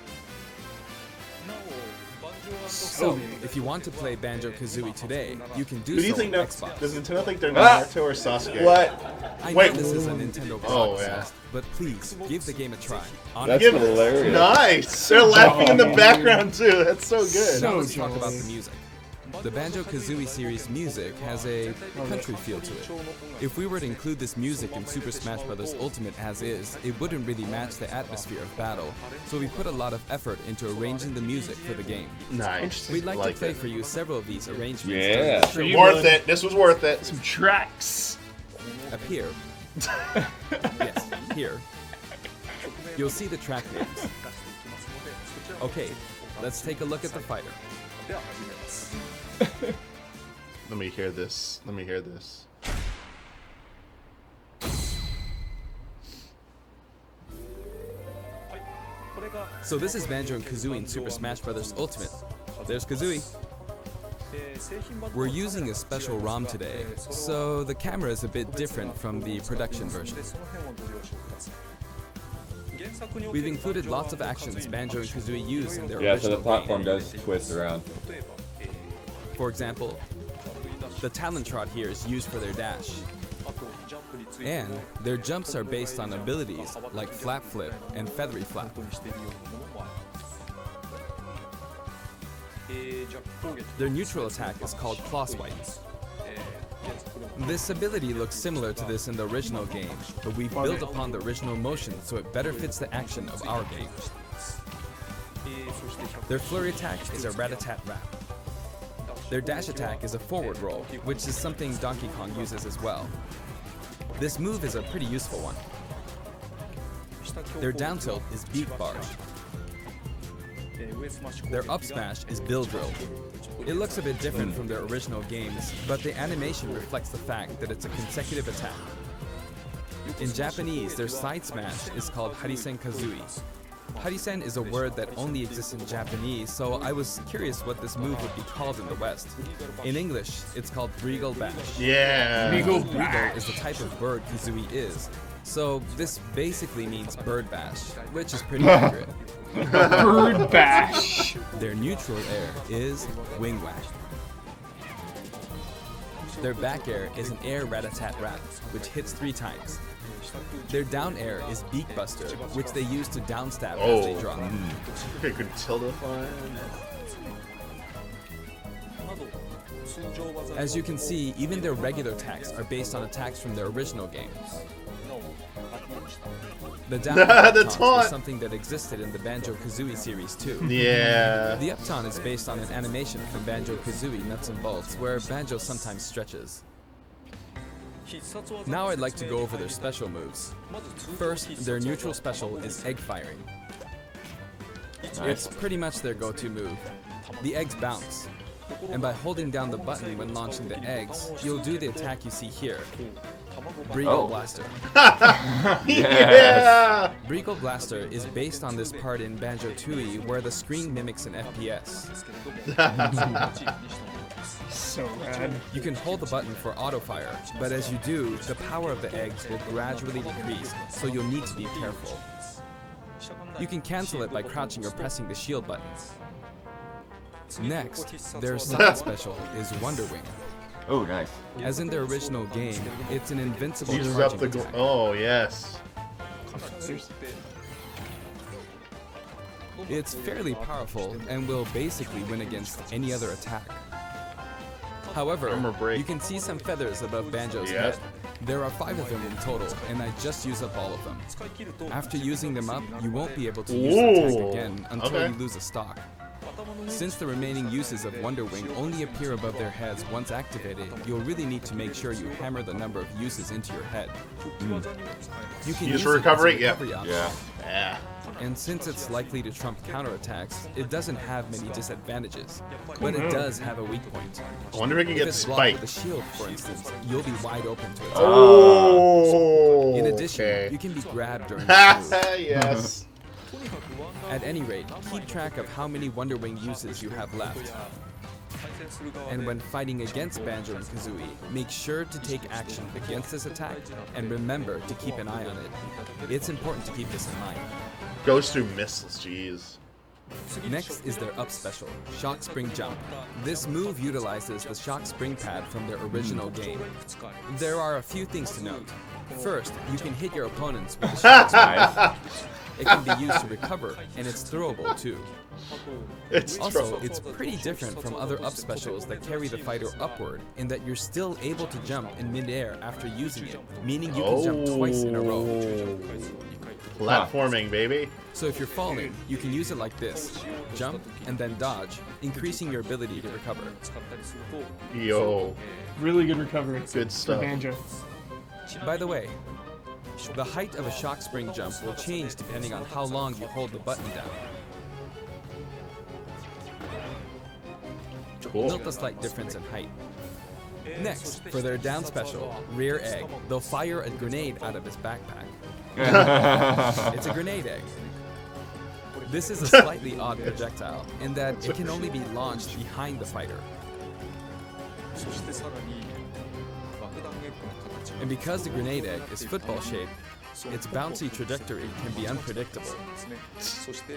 So, if you want to play Banjo-Kazooie today, you can do Who do you so think on that's? Xbox. Does Nintendo think they're Ah! Naruto or Sasuke? What? I Wait, know this is a Nintendo Oh, broadcast, but please, give the game a try. That's Honestly, hilarious. Nice. They're laughing in the background too. That's so good. now So let's talk about jolly. the music. The Banjo-Kazooie series music has a country feel to it. If we were to include this music in Super Smash Bros. Ultimate as is, it wouldn't really match the atmosphere of battle, so we put a lot of effort into arranging the music for the game. Nice. We'd like to play it. for you several of these arrangements. Yeah. during the show. Worth it. This was worth it. Some tracks. Up here, Yes, here. You'll see the track names. Okay, let's take a look at the fighter. Let me hear this. Let me hear this. So this is Banjo-Kazooie in Super Smash Bros. Ultimate. There's Kazooie. We're using a special ROM today, so the camera is a bit different from the production version. We've included lots of actions Banjo and Kazooie use in their Yeah, so original the platform game. does twist around. For example, the talent trot here is used for their dash. And their jumps are based on abilities like flap flip and feathery flap. Their neutral attack is called claw swipe. This ability looks similar to this in the original game, but we've built upon the original motion so it better fits the action of our game. Their flurry attack is a rat-a-tat-rat. Their dash attack is a forward roll, which is something Donkey Kong uses as well. This move is a pretty useful one. Their down tilt is beak barge. Their up smash is bill drill. It looks a bit different from their original games, but the animation reflects the fact that it's a consecutive attack. In Japanese, their side smash is called Harisen Kazooie. Harisen is a word that only exists in Japanese, so I was curious what this move would be called in the West. In English, it's called Breagle Bash. Yeah. Breagle is the type of bird Kazooie is, so this basically means bird bash, which is pretty accurate. Bird bash. Their neutral air is wing whack. Their back air is an air rat-a-tat-rat, which hits 3 times. Their down air is beak buster, which they use to down stab as they drop. Okay, good tilde fine. As you can see, even their regular attacks are based on attacks from their original game. The down The taunt taunt! is something that existed in the Banjo-Kazooie series too. Yeah. The up taunt is based on an animation from Banjo-Kazooie Nuts and Bolts, where Banjo sometimes stretches. Now I'd like to go over their special moves. First, their neutral special is egg firing. It's pretty much their go-to move. The eggs bounce, and by holding down the button when launching the eggs, you'll do the attack you see here. Breagle Blaster. Yeah. Breagle Blaster is based on this part in Banjo-Tooie where the screen mimics an FPS. So rad. You can hold the button for auto fire, but as you do, the power of the eggs will gradually decrease, so you'll need to be careful. You can cancel it by crouching or pressing the shield button. Next, their side special is Wonder Wing. Oh, nice. As in their original game, it's an invincible Uses up charging the. attack. Oh yes. It's fairly powerful and will basically win against any other attack. However, Armor break. you can see some feathers above Banjo's Yep. head. There are 5 of them in total, and I just use up all of them. After using them up, you won't be able to use the attack Ooh, again until okay. you lose a stock. Since the remaining uses of Wonder Wing only appear above their heads once activated, you'll really need to make sure you hammer the number of uses into your head. You can Use use for it as a recovery? Yep. option. Yeah. Yeah. And since it's likely to trump counterattacks, it doesn't have many disadvantages, but it does have a weak point. I wonder if it can If get it's blocked with a spiked. shield, for instance, you'll be wide open to attack. Oh. In addition, okay. you can be grabbed during the move. Yes. At any rate, keep track of how many Wonder Wing uses you have left. And when fighting against Banjo and Kazooie, make sure to take action against this attack and remember to keep an eye on it. It's important to keep this in mind. Goes through missiles. Jeez. Next is their up special, Shock Spring Jump. This move utilizes the Shock Spring pad from their original game. There are a few things to note. First, you can hit your opponents with the Shock Spring. It can be used to recover, and it's throwable too. It's Also, it's pretty different from other up specials that carry the fighter upward in that you're still able to jump in midair after using it, meaning you can jump twice in a row. Platforming, baby. So if you're falling, you can use it like this. Jump and then dodge, increasing your ability to recover. Yo. Really good recovery. Good For stuff. Banjo. By the way, the height of a shock spring jump will change depending on how long you hold the button down. Cool. Note the slight difference in height. Next, for their down special, Rear Egg, they'll fire a grenade out of his backpack. It's a grenade egg. This is a slightly odd projectile in that it can only be launched behind the fighter. And because the grenade egg is football shaped, its bouncy trajectory can be unpredictable.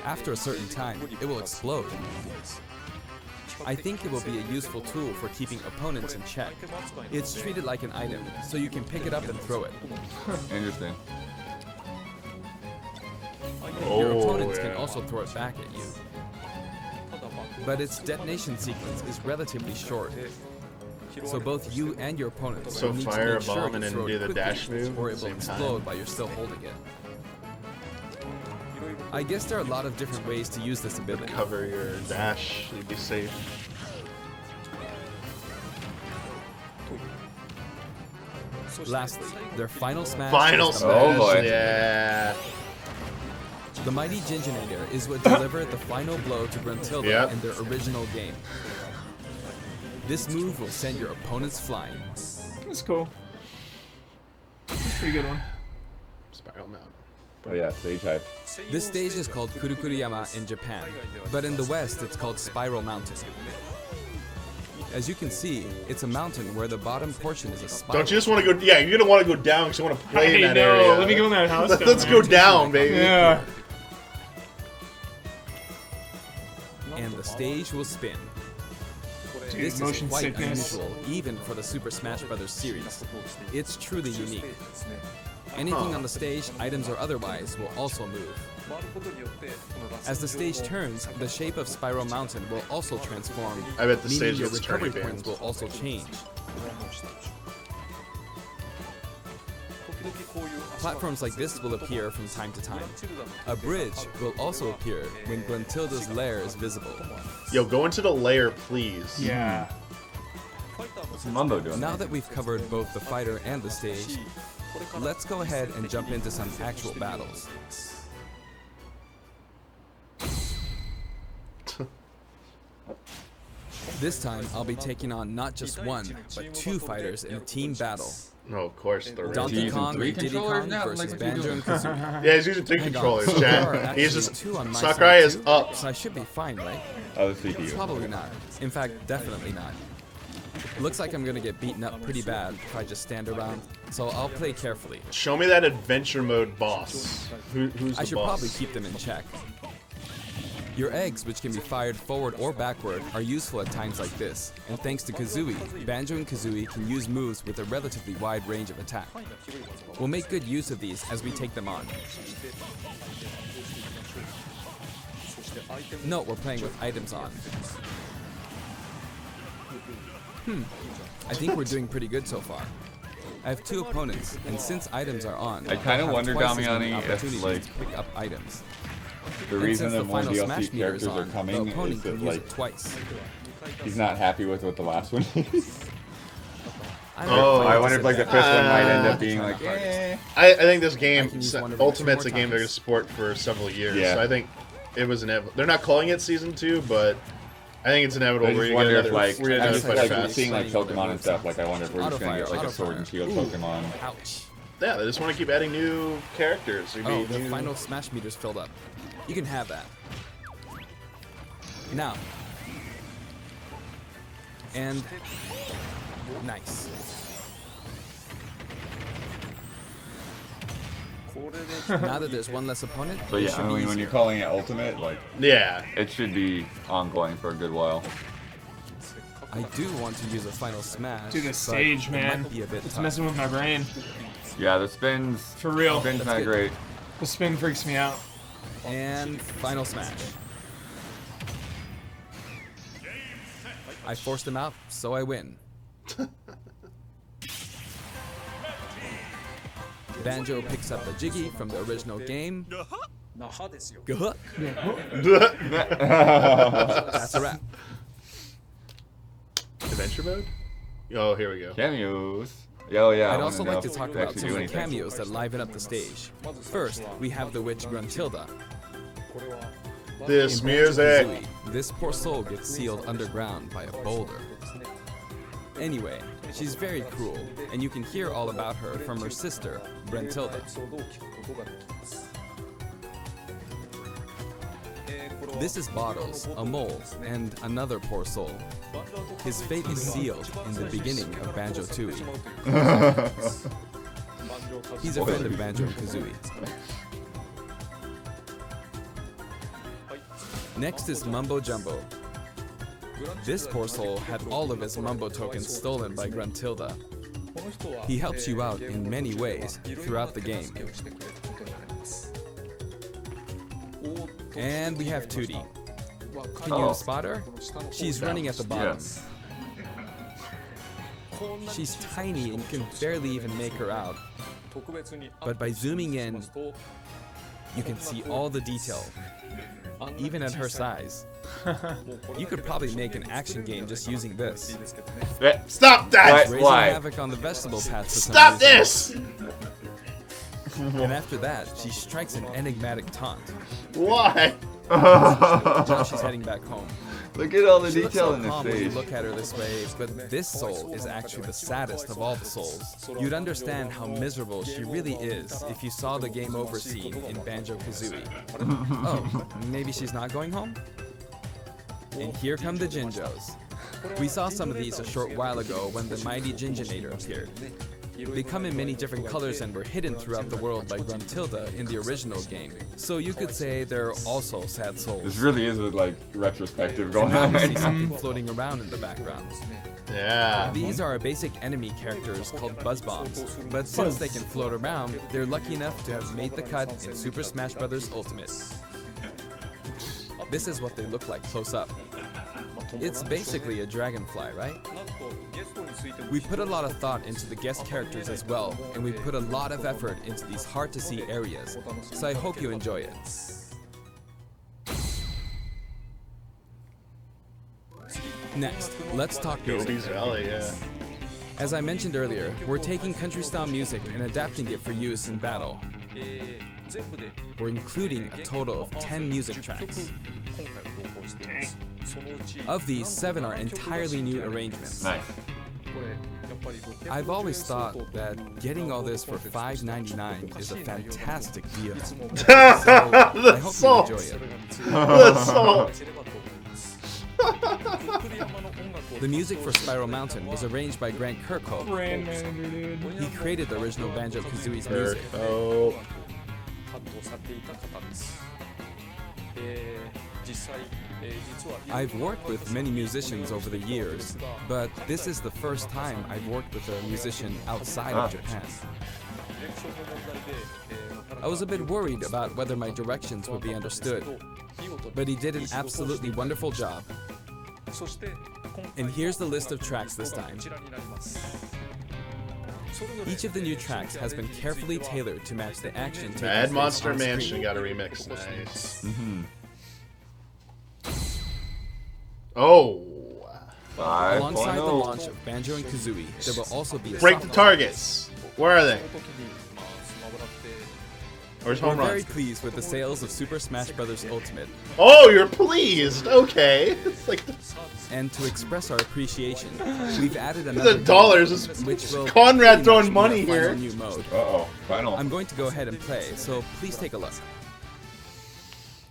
After a certain time, it will explode. I think it will be a useful tool for keeping opponents in check. It's treated like an item, so you can pick it up and throw it. Interesting. Your opponents can also throw it back at you. But its detonation sequence is relatively short. So both you and your opponents So need to fire make a sure bomb you and then throw do it the quickly, dash move or at it the will same explode time. while you're still holding it. I guess there are a lot of different ways to use this ability. Cover your dash, you'd be safe. Lastly, their final smash. Final is the smash, Oh, boy. yeah. The mighty Ginginator is what delivered the final blow to Gruntilda Yep. in their original game. This move will send your opponents flying. That's cool. That's a pretty good one. Spiral Mountain. Oh yeah, stage hype. This stage is called Kurukuriyama in Japan, but in the West it's called Spiral Mountain. As you can see, it's a mountain where the bottom portion is a spiral. Don't you just want to go? Yeah, you're gonna want to go down because you want to play in Hey, that no, area. let me go in that house. Let's go down, baby. Yeah. And the stage will spin. Dude, This is motion quite sickness. unusual, even for the Super Smash Bros. Series. It's truly unique. Anything on the stage, items or otherwise, will also move. As the stage turns, the shape of Spiral Mountain will also transform, I bet the meaning stage your gets recovery turning points bands. will also change. Platforms like this will appear from time to time. A bridge will also appear when Gruntilda's lair is visible. Yo, go into the lair, please. Yeah. What's Mumbo doing? Now that we've covered both the fighter and the stage, let's go ahead and jump into some actual battles. This time, I'll be taking on not just one, but two fighters in a team battle. No, of course the Donkey using Kong three and Diddy controllers Kong now? versus Like what you Banjo doing? and Kazooie. Yeah, he's using three Hang on, controllers, so there are chat. actually He's just two on my Sakurai side is too, up. so I should be fine, right? Oh, the CPU. Probably not. In fact, definitely not. Looks like I'm gonna get beaten up pretty bad if I just stand around, so I'll play carefully. Show me that adventure mode boss. Who's the I should boss? probably keep them in check. Your eggs, which can be fired forward or backward, are useful at times like this, and thanks to Kazooie, Banjo and Kazooie can use moves with a relatively wide range of attack. We'll make good use of these as we take them on. Note we're playing with items on. I think we're doing pretty good so far. I have two opponents, and since items are on, I kinda have wonder, twice as many Damiani, if, opportunities like, to pick up items. The And reason since that the more final DLC Smash meter is characters are on, coming the opponent is can that use like it twice. he's not happy with what the last one is. I'm Oh, afraid I to wonder sit if like the back. first one might end I'm up being trying like, my hardest. eh. I think this game, I can use one of them Ultimate's two a more game they're going to times. support for several years. Yeah. So I think it was inevitable. They're not calling it Season 2, but I think it's inevitable. I We're just gonna wonder get if another, like we're gonna I'm get just another like fight fast. seeing like Pokemon and stuff. Like I wonder if we're just gonna get like a Sword and Shield Pokemon. Ouch. Yeah, they just want to keep adding new characters. There'd be Oh, the new- final Smash meter's filled up. You can have that. Now. And nice. Now that there's one less opponent, But it yeah, should I be mean when easier. you're calling it Ultimate, like Yeah. it should be ongoing for a good while. I do want to use a final smash. Dude, the but stage, it man. might be a bit It's tough. messing with my brain. Yeah, the spins. For real. Spins That's not good. great. The spin freaks me out. And final smash. I forced him out, so I win. Banjo picks up the Jiggy from the original game. Guh. That's a wrap. Adventure mode? Oh, here we go. Cameos. Oh yeah. I I'd wanna also know like to if talk they about actually some do of the anything. cameos that liven up the stage. First, we have the witch Gruntilda. This In music. Banjo-Kazooie, this poor soul gets sealed underground by a boulder. Anyway, she's very cruel, and you can hear all about her from her sister, Gruntilda. This is Bottles, a mole, and another poor soul. His fate is sealed in the beginning of Banjo-Tooie. He's a friend of Banjo-Kazooie. Next is Mumbo Jumbo. This poor soul had all of his Mumbo tokens stolen by Gruntilda. He helps you out in many ways throughout the game. And we have Tootie. Can you spot her? She's running at the bottom. Yes. She's tiny and can barely even make her out. But by zooming in, you can see all the detail, even at her size. You could probably make an action game just using this. Stop that! Raising Why? havoc on the vegetable patch for some Stop reason. this! And after that, she strikes an enigmatic taunt. Why? Now she's heading back home. Look at all the She looks detail so in this calm when you stage. look at her this way, but this soul is actually the saddest of all the souls. You'd understand how miserable she really is if you saw the game over scene in Banjo-Kazooie. Oh, maybe she's not going home? And here come the Jinjos. We saw some of these a short while ago when the mighty Jinjonator appeared. They come in many different colors and were hidden throughout the world by Gruntilda in the original game. So you could say they're also sad souls. This really is a like retrospective going Now on. we see something floating around in the background. Yeah. These are our basic enemy characters called Buzz Bombs, but since they can float around, they're lucky enough to have made the cut in Super Smash Bros. Ultimate. This is what they look like close up. It's basically a dragonfly, right? We put a lot of thought into the guest characters as well, and we put a lot of effort into these hard-to-see areas, so I hope you enjoy it. Next, let's talk music. Gobi's Valley, yeah. As I mentioned earlier, we're taking country-style music and adapting it for use in battle. We're including a total of 10 music tracks. Of these, 7 are entirely new arrangements. Nice. I've always thought that getting all this for $5.99 is a fantastic deal. So I hope you enjoy it. The salt. The music for Spiral Mountain was arranged by Grant Kirkhope. Brand manager, dude. He created the original Banjo-Kazooie's music. Oh. I've worked with many musicians over the years, but this is the first time I've worked with a musician outside of Japan. I was a bit worried about whether my directions would be understood, but he did an absolutely wonderful job. And here's the list of tracks this time. Each of the new tracks has been carefully tailored to match the action taking Mad place Monster on screen. Mansion got a remix. Nice. Oh. Alongside the 5.0. launch of Banjo and Kazooie, there will also be a Break the soft targets. Where are they? Where's We're home very runs? pleased with the sales of Super Smash Bros. Ultimate, Oh, you're pleased. Okay. It's like and to express our appreciation, we've added the another dollars. game, Is which will Conrad pretty throwing much money be our final here. new mode. Uh-oh. Final. I'm going to go ahead and play, so please take a look.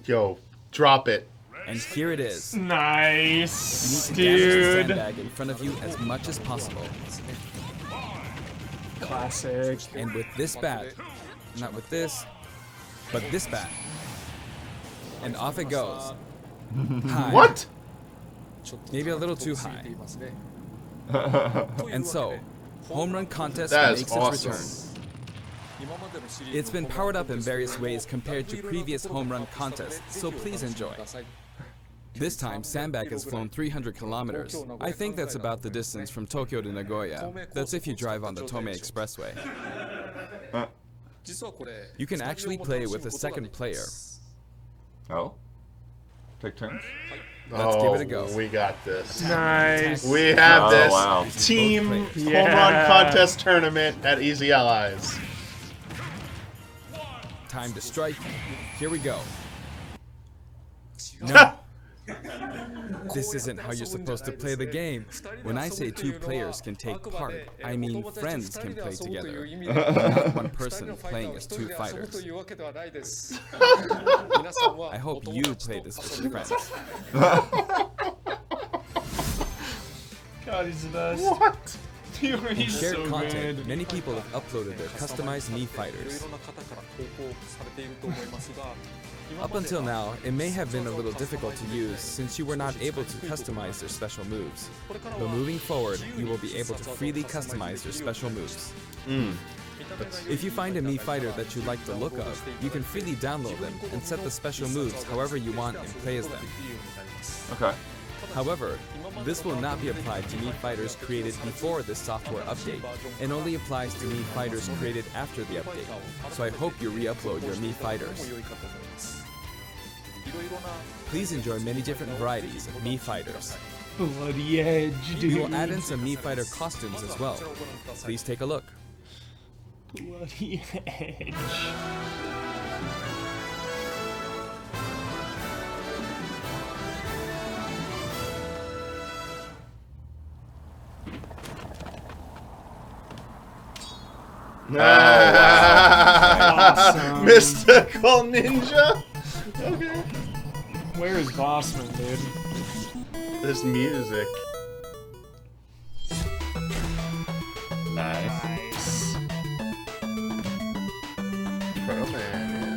Yo, drop it. And here it is. You Nice, need to damage the dude. sandbag in front of you as much as possible. Classic. And with this bat, not with this, but this bat. And off it goes. High. What? Maybe a little too high. And so, home run contest That makes is its awesome. return. It's been powered up in various ways compared to previous home run contests, so please enjoy. This time, Sandbag has flown 300 kilometers. I think that's about the distance from Tokyo to Nagoya. That's if you drive on the Tomei Expressway. You can actually play with a second player. Oh? Take turns? Let's give it a go. We got this. Nice. We have Oh, this wow. team Both players. home run contest tournament at Easy Allies. Time to strike. Here we go. No. This isn't how you're supposed to play the game. When I say 2 players can take part, I mean friends can play together. Not one person playing as 2 fighters. I hope you play this with your friends. God, he's the best. What? He's Shared so content, good. many people have uploaded their customized Mii fighters. Up until now, it may have been a little difficult to use since you were not able to customize their special moves. But moving forward, you will be able to freely customize your special moves. If you find a Mii fighter that you like the look of, you can freely download them and set the special moves however you want and play as them. Okay. However, this will not be applied to Mii fighters created before this software update, and only applies to Mii fighters created after the update. So I hope you re-upload your Mii fighters. Please enjoy many different varieties of Mii fighters. Bloody edge, dude. We will add in some Mii fighter costumes as well. Please take a look. Bloody edge. Awesome. Mystical Ninja? Okay. Where is Bossman, dude? This music. Nice. Nice. Pro Man,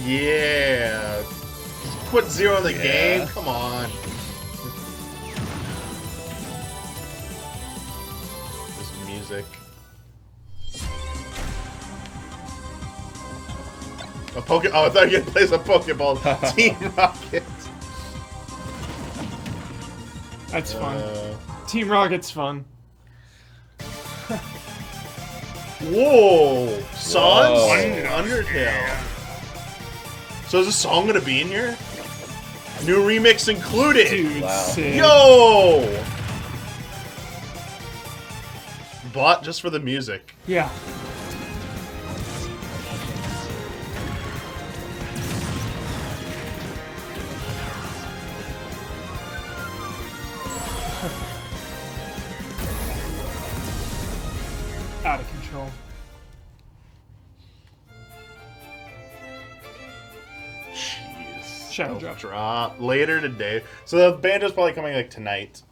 yeah. Put 0 in the game? Come on. This music. A Poke. Oh, I thought you were gonna play some Pokeball. Team Rocket. That's fun. Team Rocket's fun. Whoa! Songs? Whoa. Undertale. So is this song gonna be in here? New remix included! Dude, Wow. sick. Yo! Bought just for the music. Yeah. Out of control. Jeez. Shadow It'll drop. drop later today. So the Banjo's probably coming like tonight.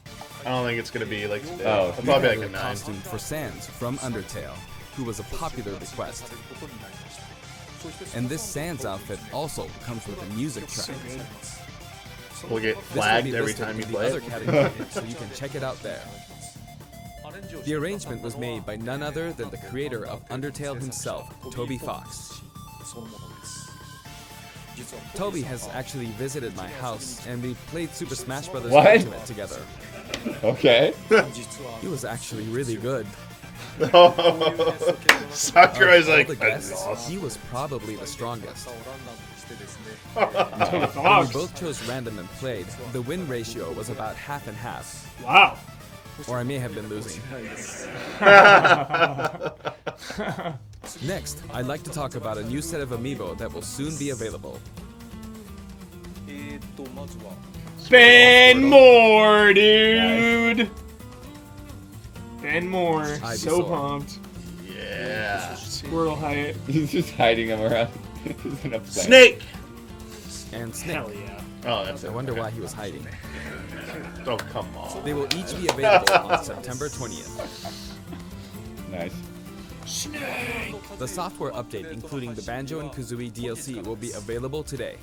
I don't think it's gonna be like today. Oh. It'll probably be a like a 9. costume for Sans from Undertale, who was a popular request. And this Sans outfit also comes with a music track. We'll get This will flagged be every listed time in you the play other it. category, so you can check it out there. The arrangement was made by none other than the creator of Undertale himself, Toby Fox. Toby has actually visited my house, and we played Super Smash Bros. What? Ultimate together. Okay. He was actually really good. Sakurai's Of all like, the that's guests, awesome. he was probably the strongest. Toby When we Fox. both chose random and played, the win ratio was about half and half. Wow. Or I may have been losing. Next, I'd like to talk about a new set of amiibo that will soon be available. Ben Moore, dude. Ben Moore. So Ivysaur. pumped. Yeah. Squirtle Hyatt. He's just hiding him around. He's an upset. Snake! And Snake. Hell yeah. Oh, that's I it. wonder why he was hiding. Oh, come on. They will each be available on September 20th. Nice. The software update, including the Banjo and Kazooie DLC, will be available today.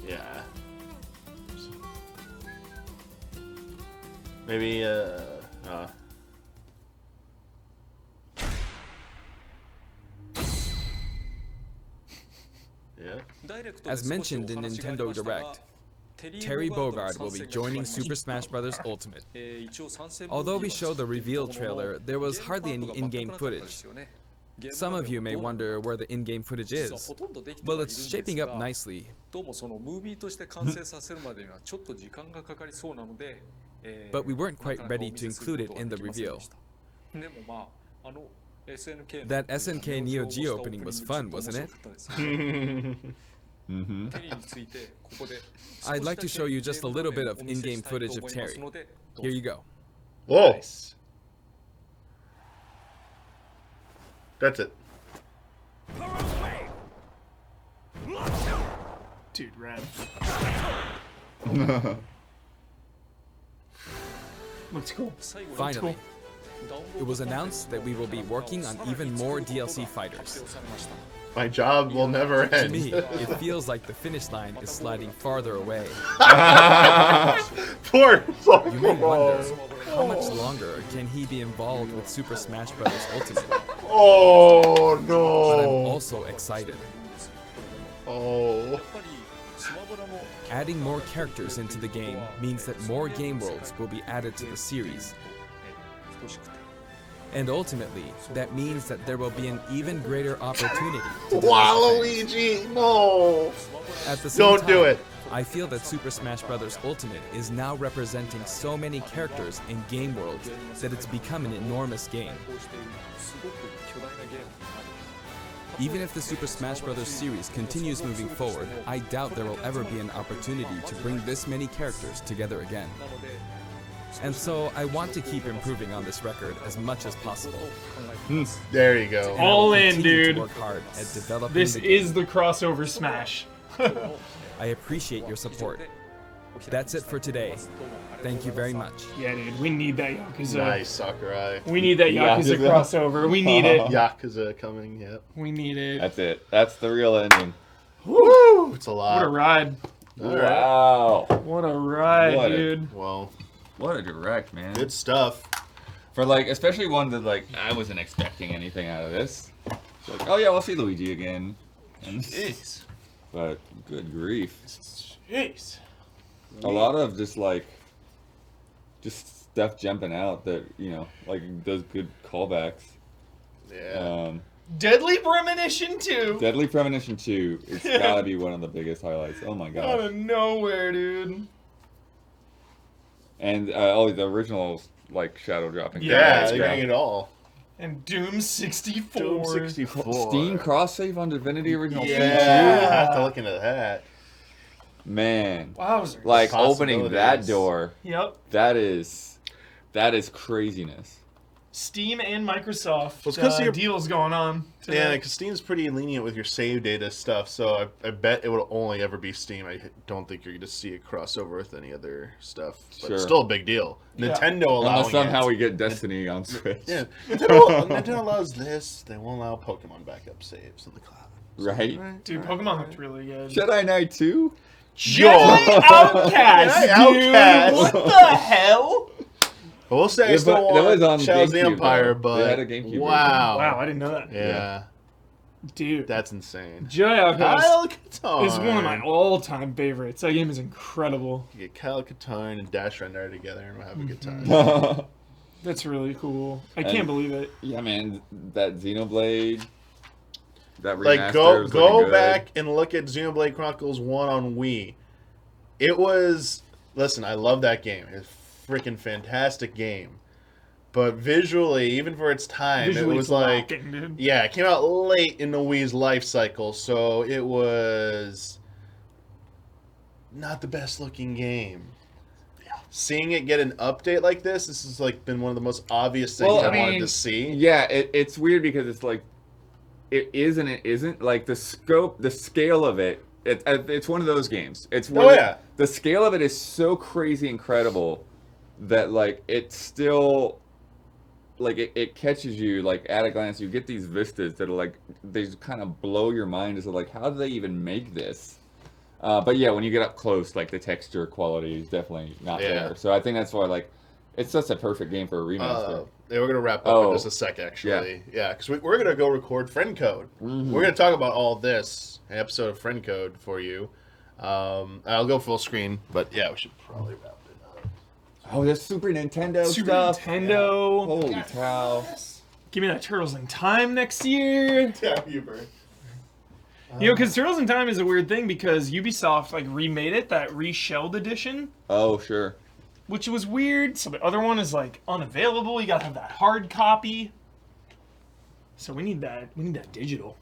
Yeah. Maybe, yeah. As mentioned in Nintendo Direct, Terry Bogard will be joining Super Smash Bros. Ultimate. Although we showed the reveal trailer, there was hardly any in-game footage. Some of you may wonder where the in-game footage is. Well, it's shaping up nicely. But we weren't quite ready to include it in the reveal. That SNK Neo Geo opening was fun, wasn't it? I'd like to show you just a little bit of in-game footage of Terry. Here you go. Whoa. That's it. Dude, rad. Looks cool. Finally, it was announced that we will be working on even more DLC fighters. My job will never To end. me, it feels like the finish line is sliding farther away. Poor You may wonder, how much longer can he be involved with Super Smash Bros. Ultimate? Oh But I'm no. also excited. Oh. Adding more characters into the game means that more game worlds will be added to the series. And ultimately, that means that there will be an even greater opportunity to develop things. Waluigi, no. At the same Don't time, do it. I feel that Super Smash Bros. Ultimate is now representing so many characters in game worlds that it's become an enormous game. Even if the Super Smash Bros. Series continues moving forward, I doubt there will ever be an opportunity to bring this many characters together again. And so I want to keep improving on this record as much as possible. There you go. And I All will in, continue to dude. work hard at developing This the is game. the crossover Smash. I appreciate your support. That's it for today. Thank you very much. Yeah, dude, we need that Yakuza. Nice, Sakurai. We need that Yakuza crossover. We need it. Yakuza coming, yep. We need it. That's it. That's the real ending. Woo! It's a lot. What a ride. Wow. What a ride, What a- dude. Well, What a direct, man. good stuff. For like, especially one that like, I wasn't expecting anything out of this. It's like, oh yeah, we'll see Luigi again. And, Jeez. but good grief. Jeez. A lot of just like, just stuff jumping out that, you know, like those good callbacks. Yeah. Deadly Premonition 2. Deadly Premonition 2, it's gotta be one of the biggest highlights. Oh my Out gosh. of nowhere, dude. And the original like shadow dropping. Yeah, it's they great. bring it all. And Doom 64. Doom 64. Steam cross save on Divinity Original Sin 2. Yeah, I have to look into that. Man, Wowzers. like opening that Possibilities. door, Yep. that is craziness. Steam and Microsoft Well, it's 'cause you're- deals going on. Today. Yeah, because Steam's pretty lenient with your save data stuff, so I bet it will only ever be Steam. I don't think you're going to see a crossover with any other stuff. But Sure. it's still a big deal. Yeah. Nintendo allowing Unless somehow it. we get Destiny on Switch. Yeah, Nintendo allows this. They won't allow Pokemon backup saves in the cloud. Right? Dude, Pokemon looked really good. Jedi Knight 2? Jedi Outcast, Jedi dude! Outcast. What the hell? I will say I Yeah, still but want that was on Shadows of the GameCube, Empire, though. but They had a GameCube wow. Wow, I didn't know that. Yeah, Dude, that's insane. Jedi Outcast Kyle Katarn. is one of my all-time favorites. That game is incredible. You get Kyle Katarn and Dash Rendar together, and we'll have a good time. That's really cool. I And- can't believe it. Yeah, man, that Xenoblade, that remaster Like go was looking good. back and look at Xenoblade Chronicles 1 on Wii. It was listen, I love that game. It's a freaking fantastic game. But visually, even for its time, Visually it was it's like lacking, dude. yeah, it came out late in the Wii's life cycle, so it was not the best looking game. Seeing it get an update like this has like been one of the most obvious things I wanted to see. Yeah, it's weird because it's like, it is and it isn't. Like the scale of it, it's one of those games. It's Oh, where yeah. the scale of it is so crazy incredible that like it's still like it catches you like at a glance. You get these vistas that are like they just kind of blow your mind as to like how do they even make this? But yeah, when you get up close, like the texture quality is definitely not Yeah. there. So I think that's why like it's just a perfect game for a remaster. Yeah, we're gonna wrap up in just a sec, actually. Yeah, because we're gonna go record Friend Code. We're gonna talk about all this an episode of Friend Code for you. I'll go full screen, but yeah, we should probably wrap it up. Oh, there's Super Nintendo Super stuff. Nintendo. Holy cow. Give me that Turtles in Time next year. Yeah, you Bert. You know, because Turtles in Time is a weird thing because Ubisoft like remade it, that reshelled edition, Oh, sure. which was weird. So the other one is like unavailable. You gotta have that hard copy. So we need that. We need that digital.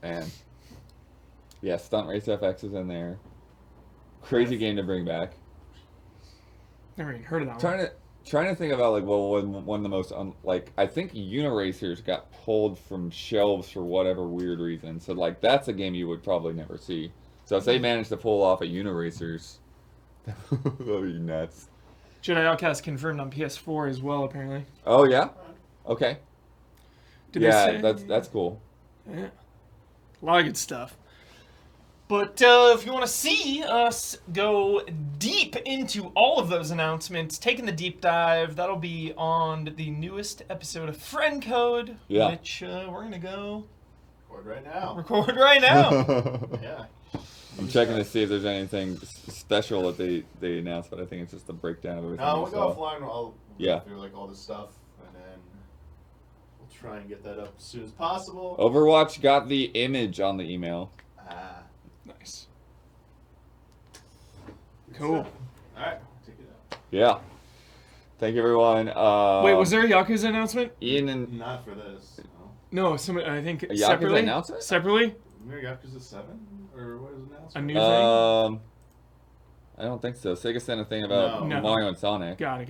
And yeah, Stunt Race FX is in there. Crazy game to bring back. Never even heard of that one. Trying to think about like one of the most I think Uniracers got pulled from shelves for whatever weird reason. So like that's a game you would probably never see. So if they managed to pull off a Uniracers, that'd be nuts. Jedi Outcast confirmed on PS4 as well, apparently. Oh yeah, okay. Did they Yeah, say- that's cool. Yeah. A lot of good stuff. But if you want to see us go deep into all of those announcements, taking the deep dive, that'll be on the newest episode of Friend Code, Yeah. which we're going to go Record right now. record right now. Yeah. I'm checking to see if there's anything special that they announced, but I think it's just a breakdown of everything. No, we we'll saw. go offline. I'll Yeah. go through like all this stuff, and then we'll try and get that up as soon as possible. Overwatch got the image on the email. Ah, Nice. good Cool. stuff. All right, take it out. Yeah. Thank you, everyone. Wait, was there a Yakuza announcement? Ian and Not for this. No. No, somebody, I think Yakuza separately. announcement? Separately? Maybe Yakuza 7? Or what was announced? A new thing? I don't think so. Sega sent a thing about No. Mario and Sonic. Got it.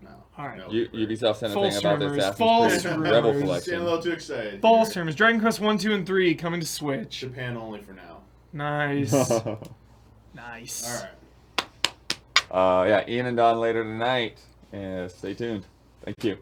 No. All right. No. Ubisoft sent a False thing about the rumors, Assassin's false Creed rumors. Rebel Getting a Collection. little too excited. False here. terms. Dragon Quest 1, 2, and 3 coming to Switch. Japan only for now. Nice. Nice. All right. Yeah, Ian and Don later tonight. Stay tuned. Thank you.